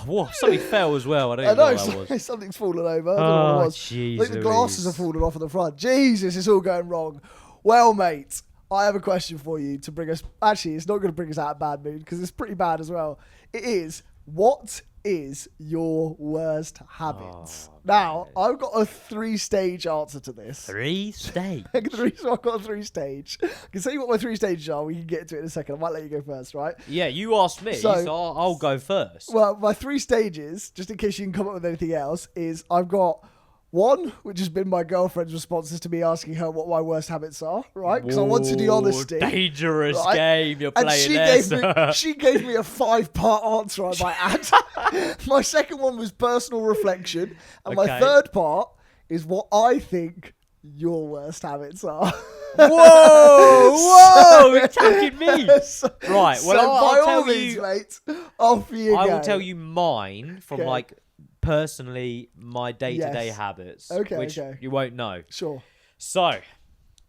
Whoa, something fell as well. I don't know what that was. Something's fallen over. I don't know what it was. Jeez, I think the glasses have fallen off at the front. Jesus, it's all going wrong. Well, mate, I have a question for you to bring us... Actually, it's not going to bring us out of bad mood because it's pretty bad as well. It is, what is your worst habit? Now, I've got a 3-stage answer to this. 3-stage? I've got a 3-stage. I can tell you what my 3 stages are. We can get into it in a second. I might let you go first, right? Yeah, you asked me, so I'll go first. Well, my 3 stages, just in case you can come up with anything else, is I've got One, which has been my girlfriend's responses to me asking her what my worst habits are, right? Because I wanted the honesty. Dangerous right? game you're And playing there. she gave me a 5-part answer, I might add. My second one was personal reflection. And my Okay. third part is what I think your worst habits are. Whoa, attacking me. Right, well, so I'll by tell all means, you. mate, off you I go. will tell you mine from Okay. like personally my day-to-day Yes. habits, Okay, which okay. you won't know. Sure. So,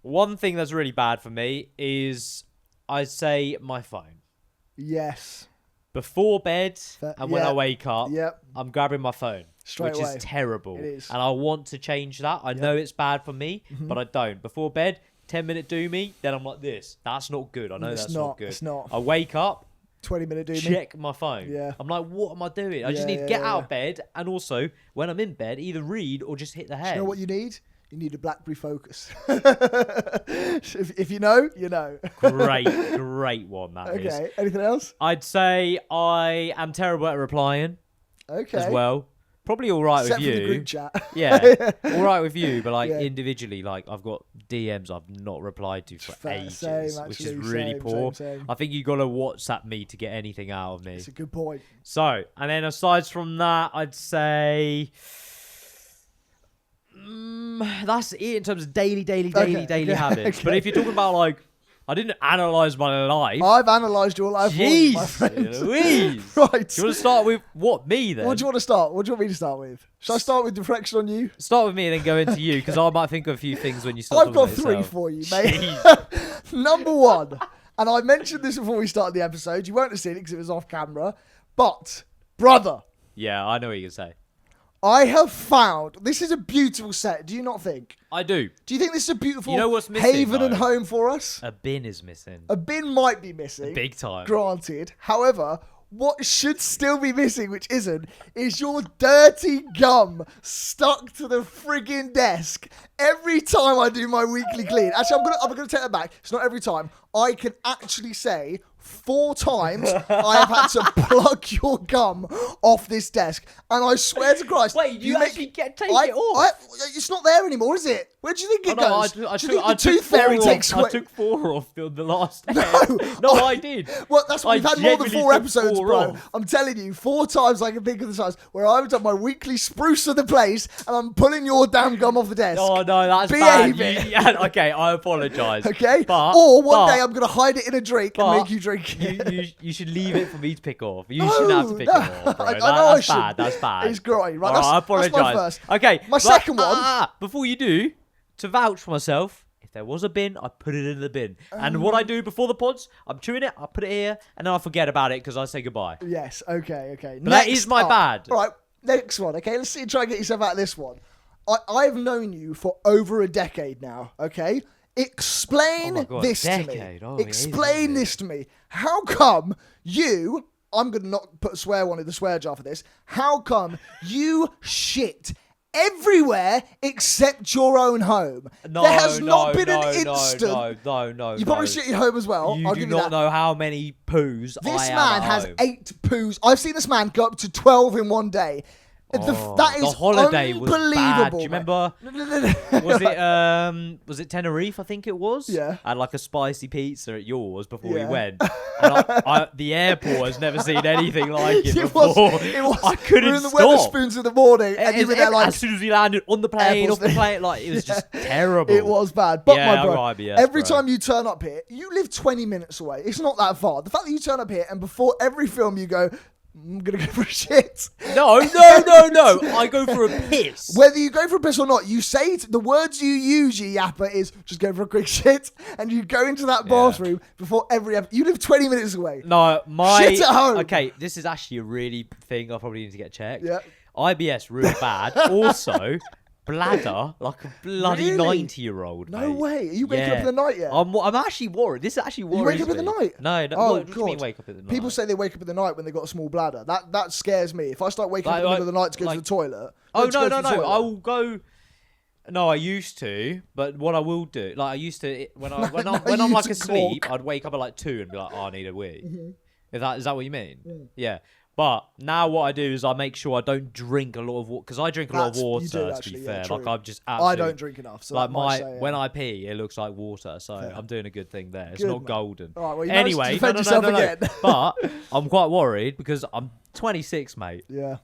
one thing that's really bad for me is I'd say my phone. Yes. Before bed and when I yeah. wake up, Yep. I'm grabbing my phone, Straight which away. is terrible. It is. And I want to change that. I know it's bad for me, Mm-hmm. but I don't. Before bed, 10-minute do me, then I'm like this. That's not good. I know It's that's not, not good. it's not. I wake up, 20-minute do me. check my phone. Yeah. I'm like, what am I doing? I just Yeah, need to yeah, get yeah. out of bed, and also when I'm in bed, either read or just hit the head. You know what you need? You need a BlackBerry Focus. if you know, you know. Great one that is. Okay. Anything else? I'd say I am terrible at replying Okay. as well. Probably all right Except with for the you. group chat. Yeah, all right with you, but like Yeah. individually, like I've got DMs I've not replied to for Fair, ages, same, which is actually, really same, poor. same. I think you got to WhatsApp me to get anything out of me. It's a good point. So, and then aside from that, I'd say that's it in terms of daily Okay, habits. okay. But if you're talking about like, I didn't analyze my life. I've analysed your life for you, my Jeez, friend. Louise. Right. You want to start with what, me then? What do you want to start? What do you want me to start with? Shall I start with reflection on you? Start with me and then go into you, because I might think of a few things when you start I've talking got about 3 yourself. for you, mate. Jeez. Number 1, and I mentioned this before we started the episode. You won't have seen it because it was off camera. But, brother, Yeah, I know what you're going to say. I have found this is a beautiful set. Do you not think? I do. Do you think this is a beautiful You know what's missing, haven and though? home for us? A bin is missing. A bin might be missing. Big time. Granted. However, what should still be missing, which isn't, is your dirty gum stuck to the frigging desk every time I do my weekly clean. Actually, I'm gonna take that back. It's not every time. I can actually say 4 times I have had to pluck your gum off this desk, and I swear to Christ, Wait, you actually take it I- off? it's not there anymore, is it? Where do you think it goes? I do you think I the tooth fairy four takes off. away? I took 4 off the last No, I did. Well, that's what I we've had more than genuinely 4 took episodes, 4 bro. off. I'm telling you, 4 times I can think of the times where I've done my weekly spruce of the place and I'm pulling your damn gum off the desk. Oh, no, that's Behave bad. it. Yeah, okay, I apologise. Okay? But, or one but day I'm going to hide it in a drink and but make you drink it. you should leave it for me to pick off. You No, shouldn't have to pick no. it off, bro. I know I That's shouldn't. bad. That's bad. It's great. Right, All that's I apologise. my first. Okay. My second one. Before you do, to vouch for myself, if there was a bin, I put it in the bin. And what I do before the pods, I'm chewing it, I put it here, and then I forget about it because I say goodbye. Yes, okay. But that is my bad. All right, next one, okay? Let's see, try and get yourself out of this one. I've known you for over a decade now, okay? Explain Oh my God, this to decade. me. Oh, it is, Explain isn't it? this to me. How come you, I'm going to not put a swear one in the swear jar for this, how come you shit everywhere except your own home? No, there has not been no, an instant. No. You probably shit at your home as well. You I'll do give you not that. know how many poos This I have man at has home. 8 poos. I've seen this man go up to 12 in one day. That is the holiday was unbelievable. bad. Do you mate. remember? Was it Tenerife? I think it was. Yeah. I had like a spicy pizza at yours before Yeah. we went. And the airport has never seen anything like it It before. was. I couldn't We were in the stop. Weatherspoons in the morning, and you were there like as soon as we landed on the plane, Airport's off the plane, like it was just terrible. it was bad. But Yeah, my bro, I'll go IBS, every bro. time you turn up here, you live 20 minutes away. It's not that far. The fact that you turn up here and before every film you go, I'm gonna go for a shit. No. I go for a piss. Whether you go for a piss or not, you say it, the words you use, you yapper, is just go for a quick shit, and you go into that bathroom before every episode. You live 20 minutes away. No, Shit at home. Okay, this is actually a really thing I probably need to get checked. Yeah. IBS real bad. Also, bladder like a bloody Really? 90-year-old. No mate. way. Are you waking up in the night yet? I'm actually worried. This actually You worries wake up in the me. night? No. Oh, what do you mean God. wake up in the night? People say they wake up in the night when they've got a small bladder. That scares me. If I start waking up in the Like- middle of the night to go like- to the toilet. Oh to go no. to the toilet. I will go. No, I used to, but what I will do, like I used to, when I'm you like to asleep, gawk. I'd wake up at like 2 and be like, oh, I need a wee. Is that what you mean? Yeah. But now what I do is I make sure I don't drink a lot of water, because I drink a lot of water. To be fair, like I'm just absolutely, I don't drink enough. So like when I pee, it looks like water. So I'm doing a good thing there. It's not golden. All right, well, you anyway, defend yourself again. But I'm quite worried because I'm 26, mate. Yeah.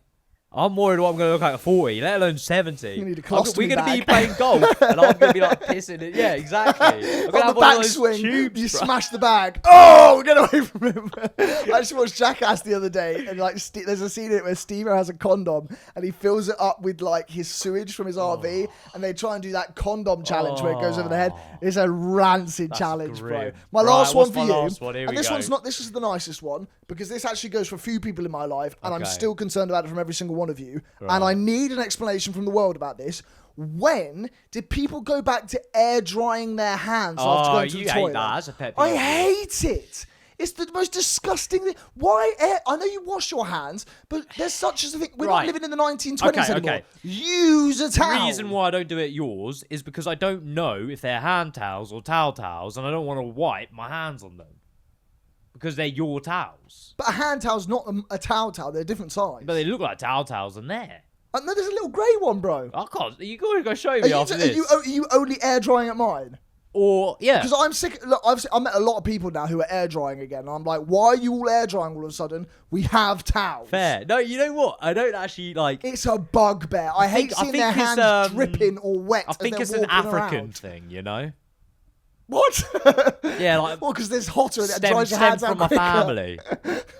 I'm worried what I'm going to look like at 40, let alone 70. You need a We're going to be playing golf, and I'm going to be like pissing it. Yeah, exactly. I'm On the backswing, tubes, you smash the bag. Oh, get away from him. I just watched Jackass the other day, and like there's a scene in it where Steve has a condom, and he fills it up with like his sewage from his RV, and they try and do that condom challenge where it goes over the head. It's a rancid challenge, grim. bro. My last one for you, and this one's not. This is the nicest one because this actually goes for a few people in my life, and I'm still concerned about it from every single one of you. And I need an explanation from the world about this. When did people go back to air drying their hands after going to the toilet? Hate that. That's a pet peeve. I hate it. It's the most disgusting thing. Why air? I know you wash your hands, but there's such as a thing. We're not living in the 1920s anymore. Okay. Use a towel. The reason why I don't do it at yours is because I don't know if they're hand towels or towel towels, and I don't want to wipe my hands on them. Because they're your towels. But a hand towel's not a towel towel. They're different size. But they look like towel towels in there. No, there's a little grey one, bro. I can't. You got to go show me after this. Are you only air drying at mine? Or, yeah. Because I'm sick. Look, I've met a lot of people now who are air drying again. And I'm like, why are you all air drying all of a sudden? We have towels. Fair. No, you know what? I don't actually like. It's a bugbear. I hate seeing their hands dripping or wet. I think it's an African thing, you know? What? Yeah, like well, because there's hotter and it dries your hands out from my family.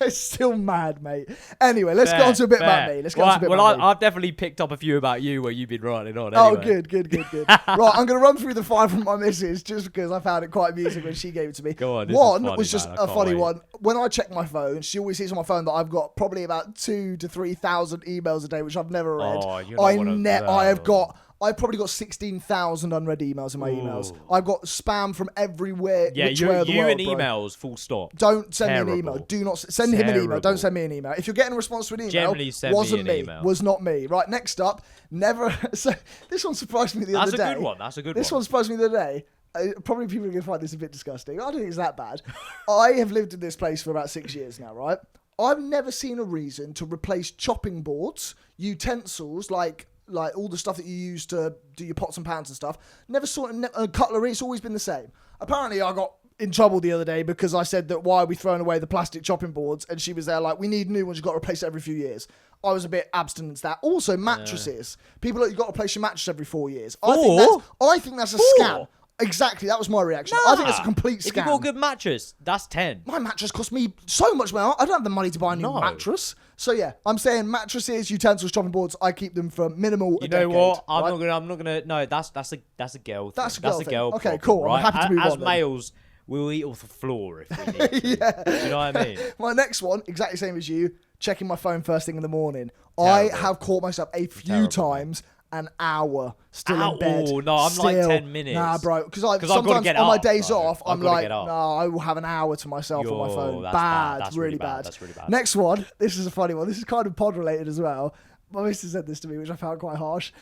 It's still mad, mate. Anyway, let's get on to a bit about me. I've definitely picked up a few about you where you've been writing on. Anyway. Oh, good. Right, I'm going to run through the 5 from my missus just because I found it quite amusing when she gave it to me. Go on. One was just a funny one. When I check my phone, she always sees on my phone that I've got probably about 2,000 to 3,000 emails a day, which I've never read. Oh, you're not one of them. I've probably got 16,000 unread emails in my emails. I've got spam from everywhere. Yeah, you and emails, full stop. Don't send me an email. Do not send him an email. Don't send me an email. If you're getting a response to an email, generally send wasn't me an me. email. Was not me. Right, next up, never. So this one surprised me the other day. That's a good one. That's a good one. This one surprised me the other day. Probably people are going to find this a bit disgusting. I don't think it's that bad. I have lived in this place for about 6 years now, right? I've never seen a reason to replace chopping boards, utensils like all the stuff that you use to do your pots and pans and stuff. Never saw cutlery. It's always been the same. Apparently, I got in trouble the other day because I said that why are we throwing away the plastic chopping boards? And she was there like, we need new ones. You've got to replace it every few years. I was a bit abstinent to that. Also, mattresses. People you've got to replace your mattress every 4 years. I think that's a scam. Exactly, that was my reaction. I think it's a complete scam. If you've got a good mattress, that's 10. My mattress cost me so much money. I don't have the money to buy a new mattress. So yeah, I'm saying mattresses, utensils, chopping boards. I keep them for minimal. You know what? I'm not gonna. No, that's a girl thing. That's a girl thing. Okay, problem, cool. Right? I'm happy to move on. As males, we'll eat off the floor if we need to. Yeah. Do you know what I mean? My next one, exactly same as you. Checking my phone first thing in the morning. Terrible. I have caught myself a few times. An hour still in bed. Oh, no, I'm like 10 minutes. Nah, bro. Because sometimes on my days off, I'm like, no, I will have an hour to myself on my phone. That's really bad. That's really bad. Next one. This is a funny one. This is kind of pod related as well. My missus said this to me, which I found quite harsh.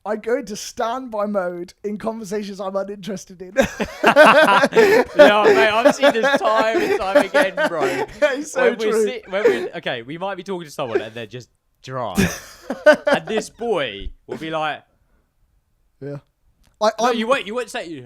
I go into standby mode in conversations I'm uninterested in. Yeah, mate, I've seen this time and time again, bro. It's so true. We might be talking to someone and they're just dry. And this boy will be like, yeah. You won't say.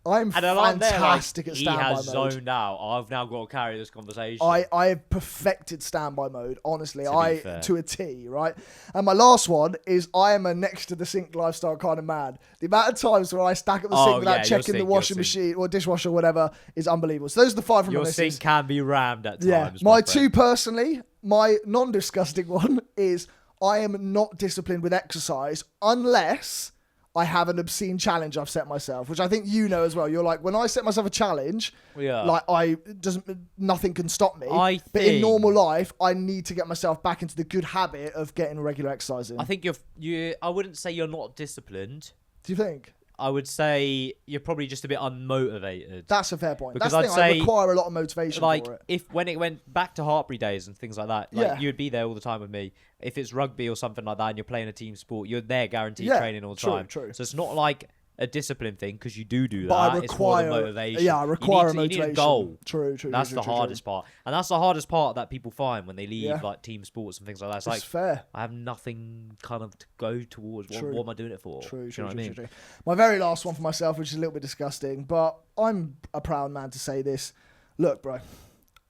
I'm fantastic at standby mode. He has zoned out. I've now got to carry this conversation. I have perfected standby mode, honestly. To a T, right? And my last one is I am a next to the sink lifestyle kind of man. The amount of times where I stack up the sink without checking the washing machine or dishwasher or whatever is unbelievable. So those are the 5 from my missus. Your sink can be rammed at times. Yeah. My 2 personally, my non-disgusting one is I am not disciplined with exercise unless I have an obscene challenge I've set myself, which I think you know as well. You're like, when I set myself a challenge, nothing can stop me. But in normal life, I need to get myself back into the good habit of getting regular exercising. I think I wouldn't say you're not disciplined. Do you think? I would say you're probably just a bit unmotivated. That's a fair point. Because that's the thing, I require a lot of motivation for it. When it went back to Hartbury days and things like that, you'd be there all the time with me. If it's rugby or something like that and you're playing a team sport, you're there guaranteed training all the time. True. So it's not like a discipline thing because you do But I that. It's more the require- motivation. Yeah, I require a you need motivation. a goal. True. That's the hardest part, and that's the hardest part that people find when they leave Yeah. like team sports and things like that. It's It's like fair. I have nothing kind of to go towards. What am I doing it for? True. Do you know what I mean? True. My very last one for myself, which is a little bit disgusting, but I'm a proud man to say this. Look, bro,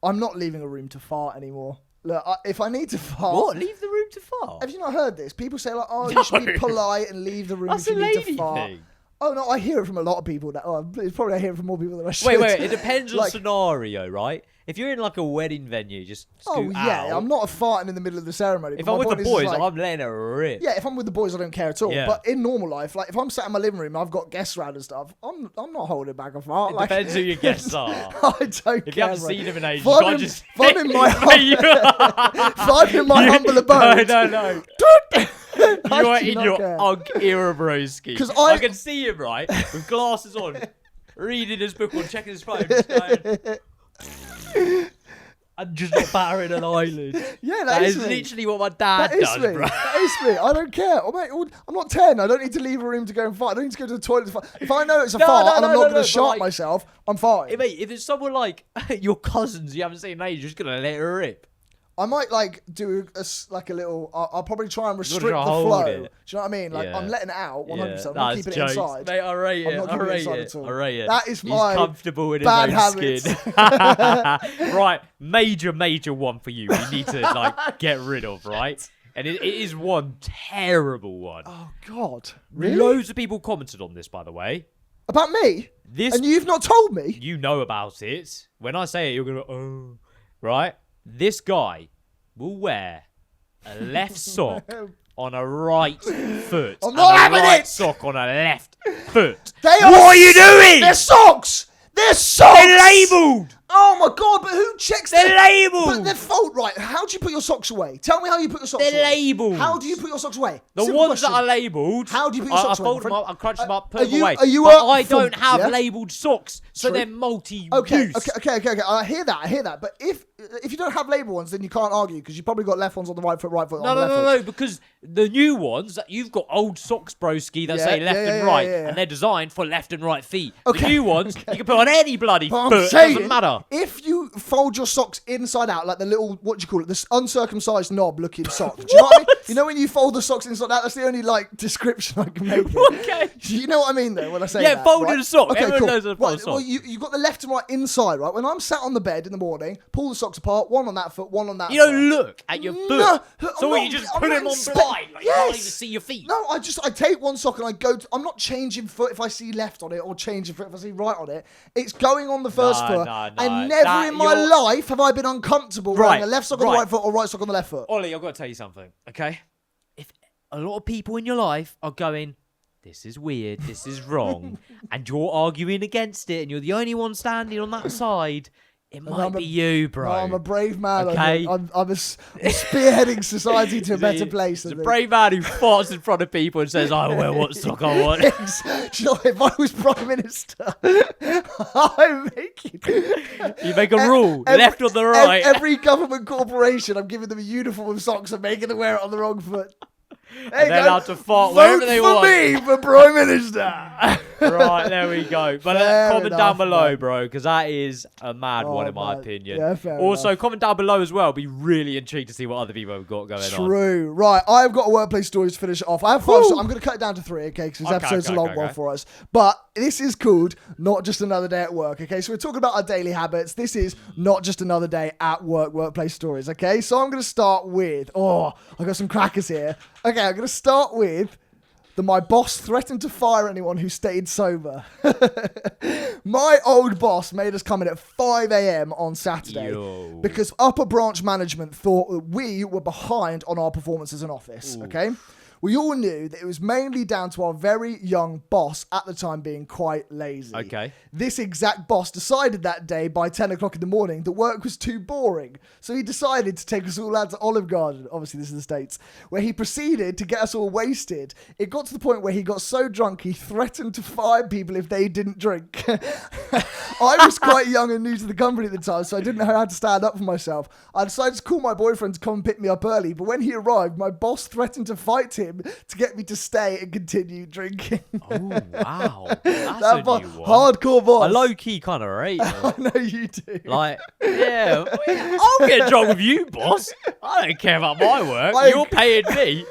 I'm not leaving a room to fart anymore. Look, if I need to fart... What? Leave the room to fart? Have you not heard this? People say, like, oh, you should be polite and leave the room That's if you a need to lady fart. thing. Oh, no, I hear it from a lot of people. It's probably I hear it from more people than I should. Wait. It depends on Like- scenario, right? If you're in like a wedding venue, just scoot out. I'm not farting in the middle of the ceremony. If but I'm my with the point is boys, like, I'm letting it rip. yeah, if I'm with the boys, I don't care at all. Yeah. But in normal life, like if I'm sat in my living room, I've got guests around and stuff. I'm not holding back a fart. It Like, depends who your guests are. I don't care. If you haven't bro. seen them in ages, If you I'm can't in- just... if I'm in my humble abode. No. You are in your Ugg era, broski. 'Cause I can see him, right, with glasses on, reading his book or checking his phone, just going... I'm just not battering an eyelid. Yeah, That is me. literally what my dad That is does, me. bro. That is me. I don't care. Oh, mate, I'm not 10. I don't need to leave a room to go and fart. I don't need to go to the toilet to fart. If I know it's a fart and I'm not going to shart like- myself, I'm fine. Mate, if it's someone like your cousins you haven't seen in ages, you're just going to let it rip. I might like do a little. I'll probably try and restrict the hold flow. it. Do you know what I mean? Like Yeah. I'm letting it out 100%. I'm Nah, not it's keeping jokes. it inside. Mate, I rate I'm it. not I keeping it rate inside it. at all. I rate it. That is He's my comfortable in his bad own habits. skin. Right, major one for you. We need to like get rid of, right? And it is one terrible one. Oh God! Really? Loads of people commented on this, by the way. About me? This And you've not told me? you know about it. When I say it, you're gonna right. This guy will wear a left sock on a right foot. I'm not and having a right it! sock on a left foot. They are What are you doing? They're socks. They're socks. They're labelled. Oh my God! But who checks? They're But labelled. they're fault, right? How do you put your socks away? Tell me how you put your socks They're away. labelled. How do you put your socks away? The Simple ones question. that are labelled. How do you put your I socks away, fold my them friend? up, I crunch them up, put are them you- away. are you but a I don't thump, have yeah? labelled socks, so True. they're multi-use. Okay. I hear that. But if you don't have label ones, then you can't argue because you probably got left ones on the right foot, right foot on the left foot. No, because the new ones, you've got old socks, broski, that say left and right, and they're designed for left and right feet. Okay. The new ones, you can put on any bloody But I'm foot, saying, doesn't matter. If you fold your socks inside out, like the little, what do you call it, this uncircumcised knob looking sock. Do you know what I mean? You know when you fold the socks inside out, that's the only like description I can make it. Okay. You know what I mean though when I say Yeah, that? folded right? a sock. Okay, Everyone cool. knows how to fold a sock. Well, you've got the left and right inside, right? When I'm sat on the bed in the morning, pull the socks apart, one on that foot, one on that You foot. don't look at your foot. No, So I'm what, not- you just I'm put not them on inspe- blind? Like, you can't even Yes. see your feet. No, I take one sock and I go. I'm not changing foot if I see left on it or changing foot if I see right on it. It's going on the first foot. no. And never in my life have I been uncomfortable wearing a left sock on the right foot or right sock on the left foot. Ollie, I've got to tell you something, okay? If a lot of people in your life are going, this is weird, this is wrong, and you're arguing against it, and you're the only one standing on that side, it might be you, bro. No, I'm a brave man. Okay. I'm spearheading society to a better place. It's a brave man who farts in front of people and says, I wear what sock I want. Do you know, if I was Prime Minister, I'm making... You make a rule, left or the right. Every government corporation, I'm giving them a uniform of socks and making them wear it on the wrong foot. There you they're go. allowed to fart wherever they want. Vote for me for Prime Minister. Right, there we go. But Fair comment enough, down below, mate. bro, because that is a mad one in my man. opinion. Yeah, fair Also, enough. comment down below as well. Be really intrigued to see what other people have got going on. True. Right, I've got a workplace story to finish it off. I have 5, so I'm going to cut it down to 3, okay, because this Okay, episode's a okay, long okay, one okay. for us. But this is called Not Just Another Day at Work, okay? So we're talking about our daily habits. This is not just another day at work, workplace stories, okay? So I'm going to start with, I got some crackers here. Okay, I'm going to start with my boss threatened to fire anyone who stayed sober. My old boss made us come in at 5 a.m. on Saturday because upper branch management thought that we were behind on our performance as an office, okay? We all knew that it was mainly down to our very young boss at the time being quite lazy. Okay. This exact boss decided that day by 10 o'clock in the morning that work was too boring. So he decided to take us all out to Olive Garden, obviously this is the States, where he proceeded to get us all wasted. It got to the point where he got so drunk he threatened to fire people if they didn't drink. I was quite young and new to the company at the time, so I didn't know how to stand up for myself. I decided to call my boyfriend to come and pick me up early, but when he arrived, my boss threatened to fight him him to get me to stay and continue drinking. Oh, wow. That's That a new one. hardcore boss. I low-key kind of rate him. I know you do. Like, yeah, I'll get drunk with you, boss. I don't care about my work. You're paying me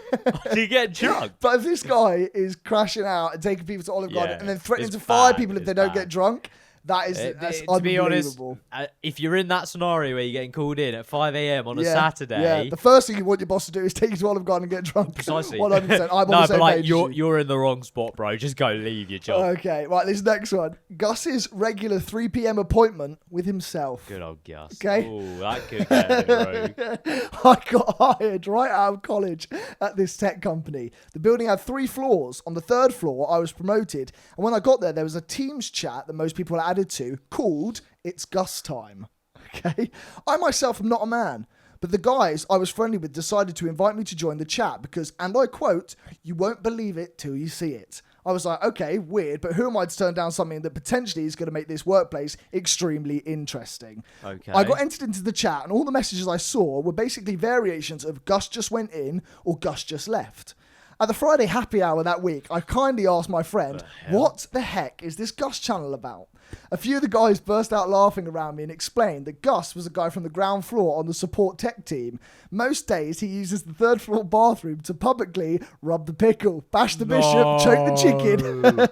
to get drunk. But if this guy is crashing out and taking people to Olive Garden Yeah, and then threatening it's to fire bad, people if it's they don't bad. get drunk, that's To be honest, unbelievable. if you're in that scenario where you're getting called in at 5 a.m. on a Saturday, Yeah, the first thing you want your boss to do is take you to Olive Garden and get drunk. precisely. 100%. I'm on no, the same but like page as you. you're in the wrong spot, bro. Just go leave your job. Okay, right, this next one. Gus's regular 3 p.m. appointment with himself. Good old Gus. Okay. Ooh, that could get a bit rogue. I got hired right out of college at this tech company. The building had 3 floors. On the 3rd floor, I was promoted. And when I got there was a Teams chat that most people were added to called It's Gus Time. Okay. I myself am not a man. But the guys I was friendly with decided to invite me to join the chat because, and I quote, "You won't believe it till you see it." I was like, okay, weird, but who am I to turn down something that potentially is going to make this workplace extremely interesting? Okay. I got entered into the chat, and all the messages I saw were basically variations of Gus just went in or Gus just left. At the Friday happy hour that week, I kindly asked my friend, what the heck is this Gus channel about? A few of the guys burst out laughing around me and explained that Gus was a guy from the ground floor on the support tech team. Most days he uses the 3rd floor bathroom to publicly rub the pickle, bash the bishop, choke the chicken.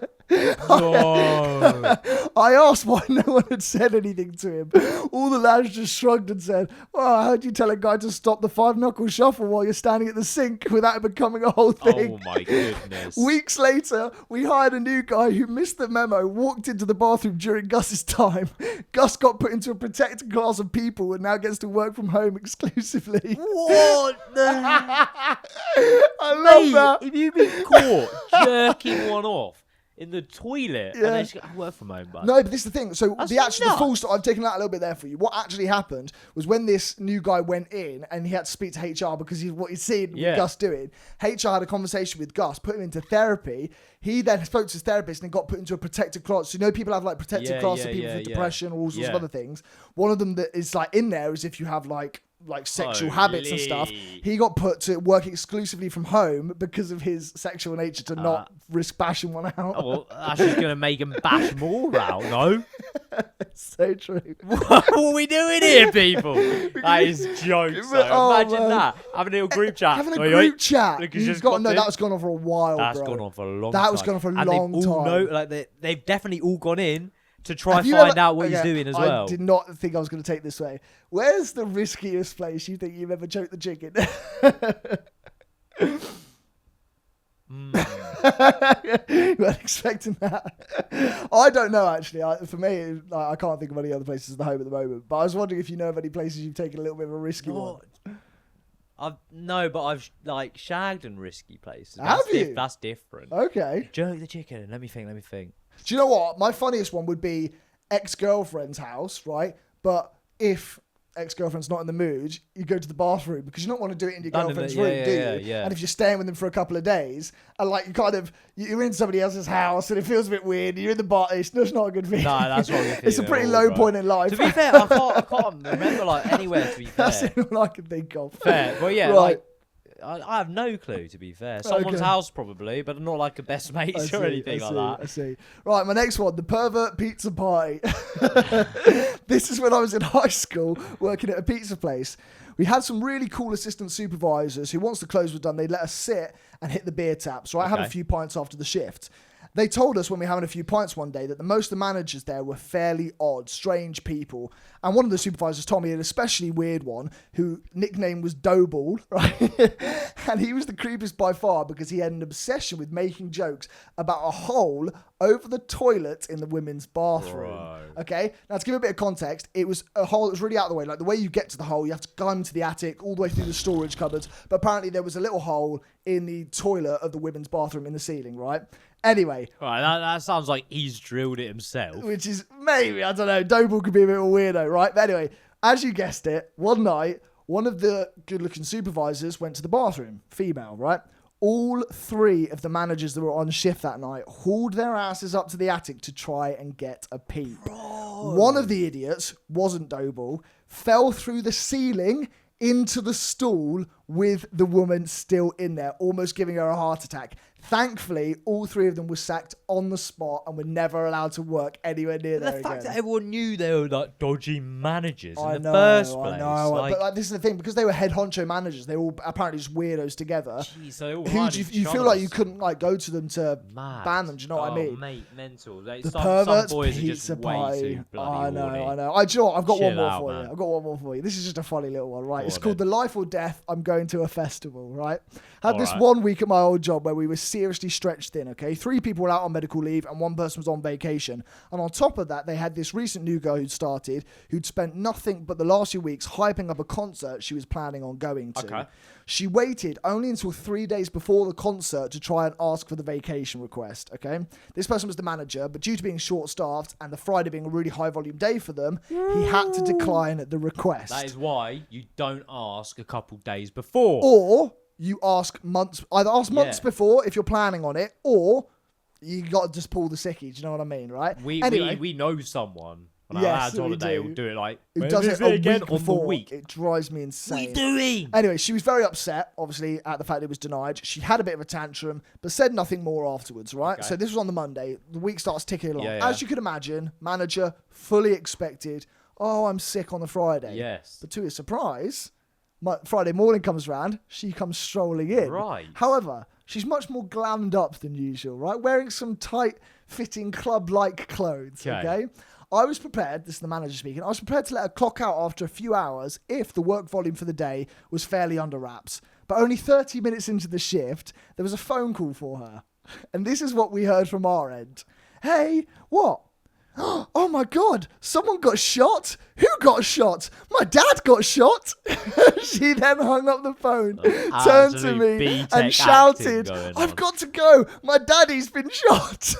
No. I asked why no one had said anything to him. All the lads just shrugged and said, "Well, how'd you tell a guy to stop the 5-knuckle shuffle while you're standing at the sink without it becoming a whole thing?" Oh my goodness. Weeks later, we hired a new guy who missed the memo, walked into the bathroom during Gus's time. Gus got put into a protected class of people and now gets to work from home exclusively. What the I love that. If you've been caught jerking one off in the toilet and then she work from home, bud. No, but this is the thing. So That's the full nuts. story, I've taken that a little bit there for you. What actually happened was when this new guy went in and he had to speak to HR because what he'd seen Gus doing, HR had a conversation with Gus, put him into therapy. He then spoke to his therapist and got put into a protected class. So you know people have like protected class for people with depression or all sorts of other things. One of them that is like in there is if you have like sexual habits and stuff. He got put to work exclusively from home because of his sexual nature to not risk bashing one out. Oh, well, that's just going to make him bash more out, no? So true. What are we doing here, people? That is jokes, though. Imagine that. Having a little group chat. Having a group chat. Look, You've got, no, that was gone on for a while, That's bro. gone on for a long time. That was gone on for a long they've all time. like they've definitely all gone in to try and Have you find ever- out what he's okay, doing as well. I did not think I was going to take this way. Where's the riskiest place you think you've ever choked the chicken? You weren't expecting that. I don't know, actually. For me, I can't think of any other places in the home at the moment. But I was wondering if you know of any places you've taken a little bit of a risky one. No, but I've like shagged in risky places. Have you? That's different. Okay. Jerk the chicken. Let me think. Do you know what? My funniest one would be ex-girlfriend's house, right? But if ex-girlfriend's not in the mood, you go to the bathroom because you don't want to do it in your girlfriend's room, do you? Yeah. And if you're staying with them for a couple of days, and like you're in somebody else's house and it feels a bit weird, you're in the bar, it's not a good feeling. No, that's not a good It's a feeling pretty at low all, point in life. To be fair, I can't remember like anywhere. To be fair, That's all I can think of. fair. Well, yeah, Right. like I have no clue. To be fair, someone's Okay. house probably, but not like a best mates or anything like that. I see. Right, my next one, the pervert pizza party. This is when I was in high school working at a pizza place. We had some really cool assistant supervisors who, once the close were done, they'd let us sit and hit the beer taps, right? Have a few pints after the shift. They told us when we were having a few pints one day that the most of the managers there were fairly odd, strange people. And one of the supervisors told me an especially weird one who nickname was Doughball, right? And he was the creepiest by far because he had an obsession with making jokes about a hole over the toilet in the women's bathroom. Bro. Okay? Now, to give a bit of context, it was a hole that was really out of the way. Like, the way you get to the hole, you have to climb to the attic, all the way through the storage cupboards. But apparently there was a little hole in the toilet of the women's bathroom in the ceiling, right? Anyway. Right, that sounds like he's drilled it himself. Which is maybe, I don't know, Doughball could be a bit of a weirdo, right? But anyway, as you guessed it, one night, one of the good-looking supervisors went to the bathroom, female, right? All 3 of the managers that were on shift that night hauled their asses up to the attic to try and get a peep. One of the idiots, wasn't Doughball, fell through the ceiling into the stall with the woman still in there, almost giving her a heart attack. Thankfully, all 3 of them were sacked on the spot and were never allowed to work anywhere near there The again. fact that everyone knew they were like dodgy managers in the first place. I know. But this is the thing, because they were head honcho managers, they're all apparently just weirdos together. Jeez, so they all Who had do you each feel other. like you couldn't like go to them to Mad. ban them? Do you know what I mean? Mate, mental. The some perverts boys are just pizza way party. too bloody horny. I know. Do you know what? I've got one Chill more out, for man. you. I've got one more for you. This is just a funny little one, right? Go It's on called then. The Life or Death I'm Going to a Festival, right? Had this Alright. 1 week at my old job where we were seriously stretched thin, okay? 3 people were out on medical leave and 1 person was on vacation. And on top of that, they had this recent new girl who'd started, who'd spent nothing but the last few weeks hyping up a concert she was planning on going to. Okay. She waited only until 3 days before the concert to try and ask for the vacation request, okay? This person was the manager, but due to being short-staffed and the Friday being a really high-volume day for them, he had to decline the request. That is why you don't ask a couple days before. Or you ask months, either ask months Yeah. before if you're planning on it, or you got to just pull the sickie, do you know what I mean, right? We know someone on our Yes, lads' we holiday do. will do it like, Who when does is it a again week on before. the week. It drives me What are insane. you doing? Anyway, she was very upset, obviously, at the fact it was denied. She had a bit of a tantrum, but said nothing more afterwards, right? Okay. So this was on the Monday. The week starts ticking along. Yeah, yeah. As you could imagine, manager fully expected, oh, I'm sick on the Friday. Yes. But to his surprise, Friday morning comes round, she comes strolling in. Right. However, she's much more glammed up than usual, right? Wearing some tight-fitting club-like clothes, okay? I was prepared, this is the manager speaking, I was prepared to let her clock out after a few hours if the work volume for the day was fairly under wraps. But only 30 minutes into the shift, there was a phone call for her. And this is what we heard from our end. Hey, what? Oh my God, someone got shot? Who got shot? My dad got shot. She then hung up the phone, turned to absolute me B-tech and acting shouted, going I've on. got to go. My daddy's been shot.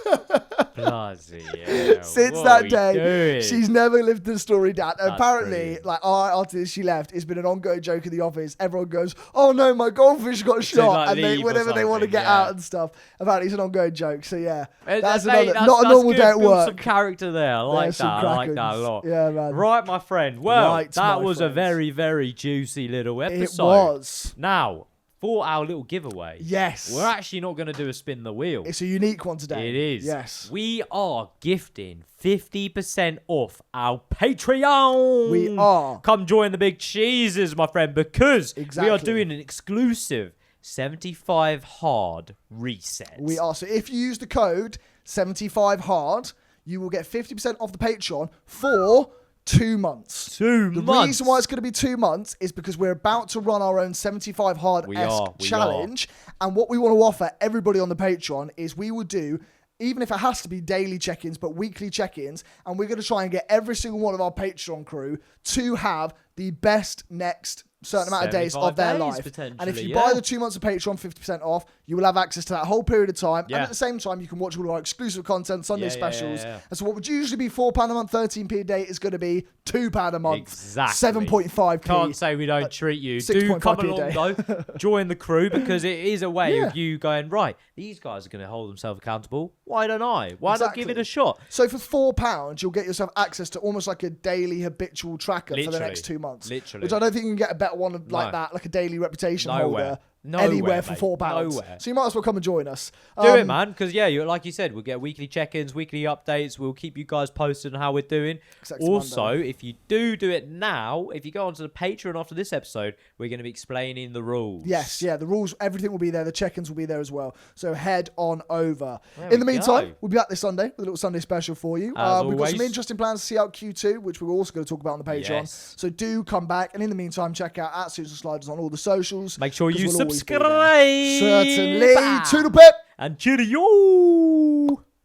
Bloody hell. Since What that are we day, doing? she's never lived the story down. Apparently, brilliant. after she left, it's been an ongoing joke in the office. Everyone goes, "Oh no, my goldfish got shot," like and leave or whenever they want to something, get yeah. out and stuff. Apparently, it's an ongoing joke. So yeah, Mate, not a that's normal good. day at Build work. some character there. I like There's that. some I like that a krakens. lot. Yeah, man. Right, my friend. Well, Right, that my was a friends. very, very juicy little episode. It was. Now, for our little giveaway, Yes. we're actually not going to do a spin the wheel. It's a unique one today. It is. Yes. We are gifting 50% off our Patreon. We are. Come join the big cheeses, my friend, because we are Exactly. doing an exclusive 75 hard reset. We are. So if you use the code 75hard, you will get 50% off the Patreon for 2 months. The The reason why it's going to be 2 months is because we're about to run our own 75 hard-esque We challenge. And what we want to offer everybody on the Patreon is we will do, even if it has to be daily check-ins, but weekly check-ins. And we're going to try and get every single one of our Patreon crew to have the best next certain amount of days of 75 their days, life. And if potentially, you yeah. buy the 2 months of Patreon 50% off, you will have access to that whole period of time. Yeah. And at the same time, you can watch all of our exclusive content, Sunday Yeah, specials. yeah. And so what would usually be £4 a month, 13p a day is going to be £2 a month. Exactly. 7.5p. Can't say we don't treat you. Do 6.5p come a along though. Join the crew because it is a way Yeah. of you going, right, these guys are going to hold themselves accountable. Why don't I? Why not give Exactly. it a shot? So for £4, you'll get yourself access to almost like a daily habitual tracker for the Literally. next 2 months. Literally. Which I don't think you can get a better one like No. that, like a daily reputation Nowhere. holder. Nowhere, Anywhere mate. for £4. Nowhere. So you might as well come and join us. Do it, man, because like you said, we'll get weekly check-ins, weekly updates. We'll keep you guys posted on how we're doing. Except it's Also, Monday. if you do it now, if you go onto the Patreon after this episode, we're going to be explaining the rules. Yes, yeah, the rules, everything will be there. The check-ins will be there as well. So head on over. There In the we meantime, go. we'll be back this Sunday with a little Sunday special for you. As We've got some always. interesting plans to see out Q2, which we're also going to talk about on the Patreon. Yes. So do come back. And in the meantime, check out @Susan Sliders on all the socials. Make sure 'cause you we'll always be there. subscribe. Certainly. Toodle pip. And cheerio.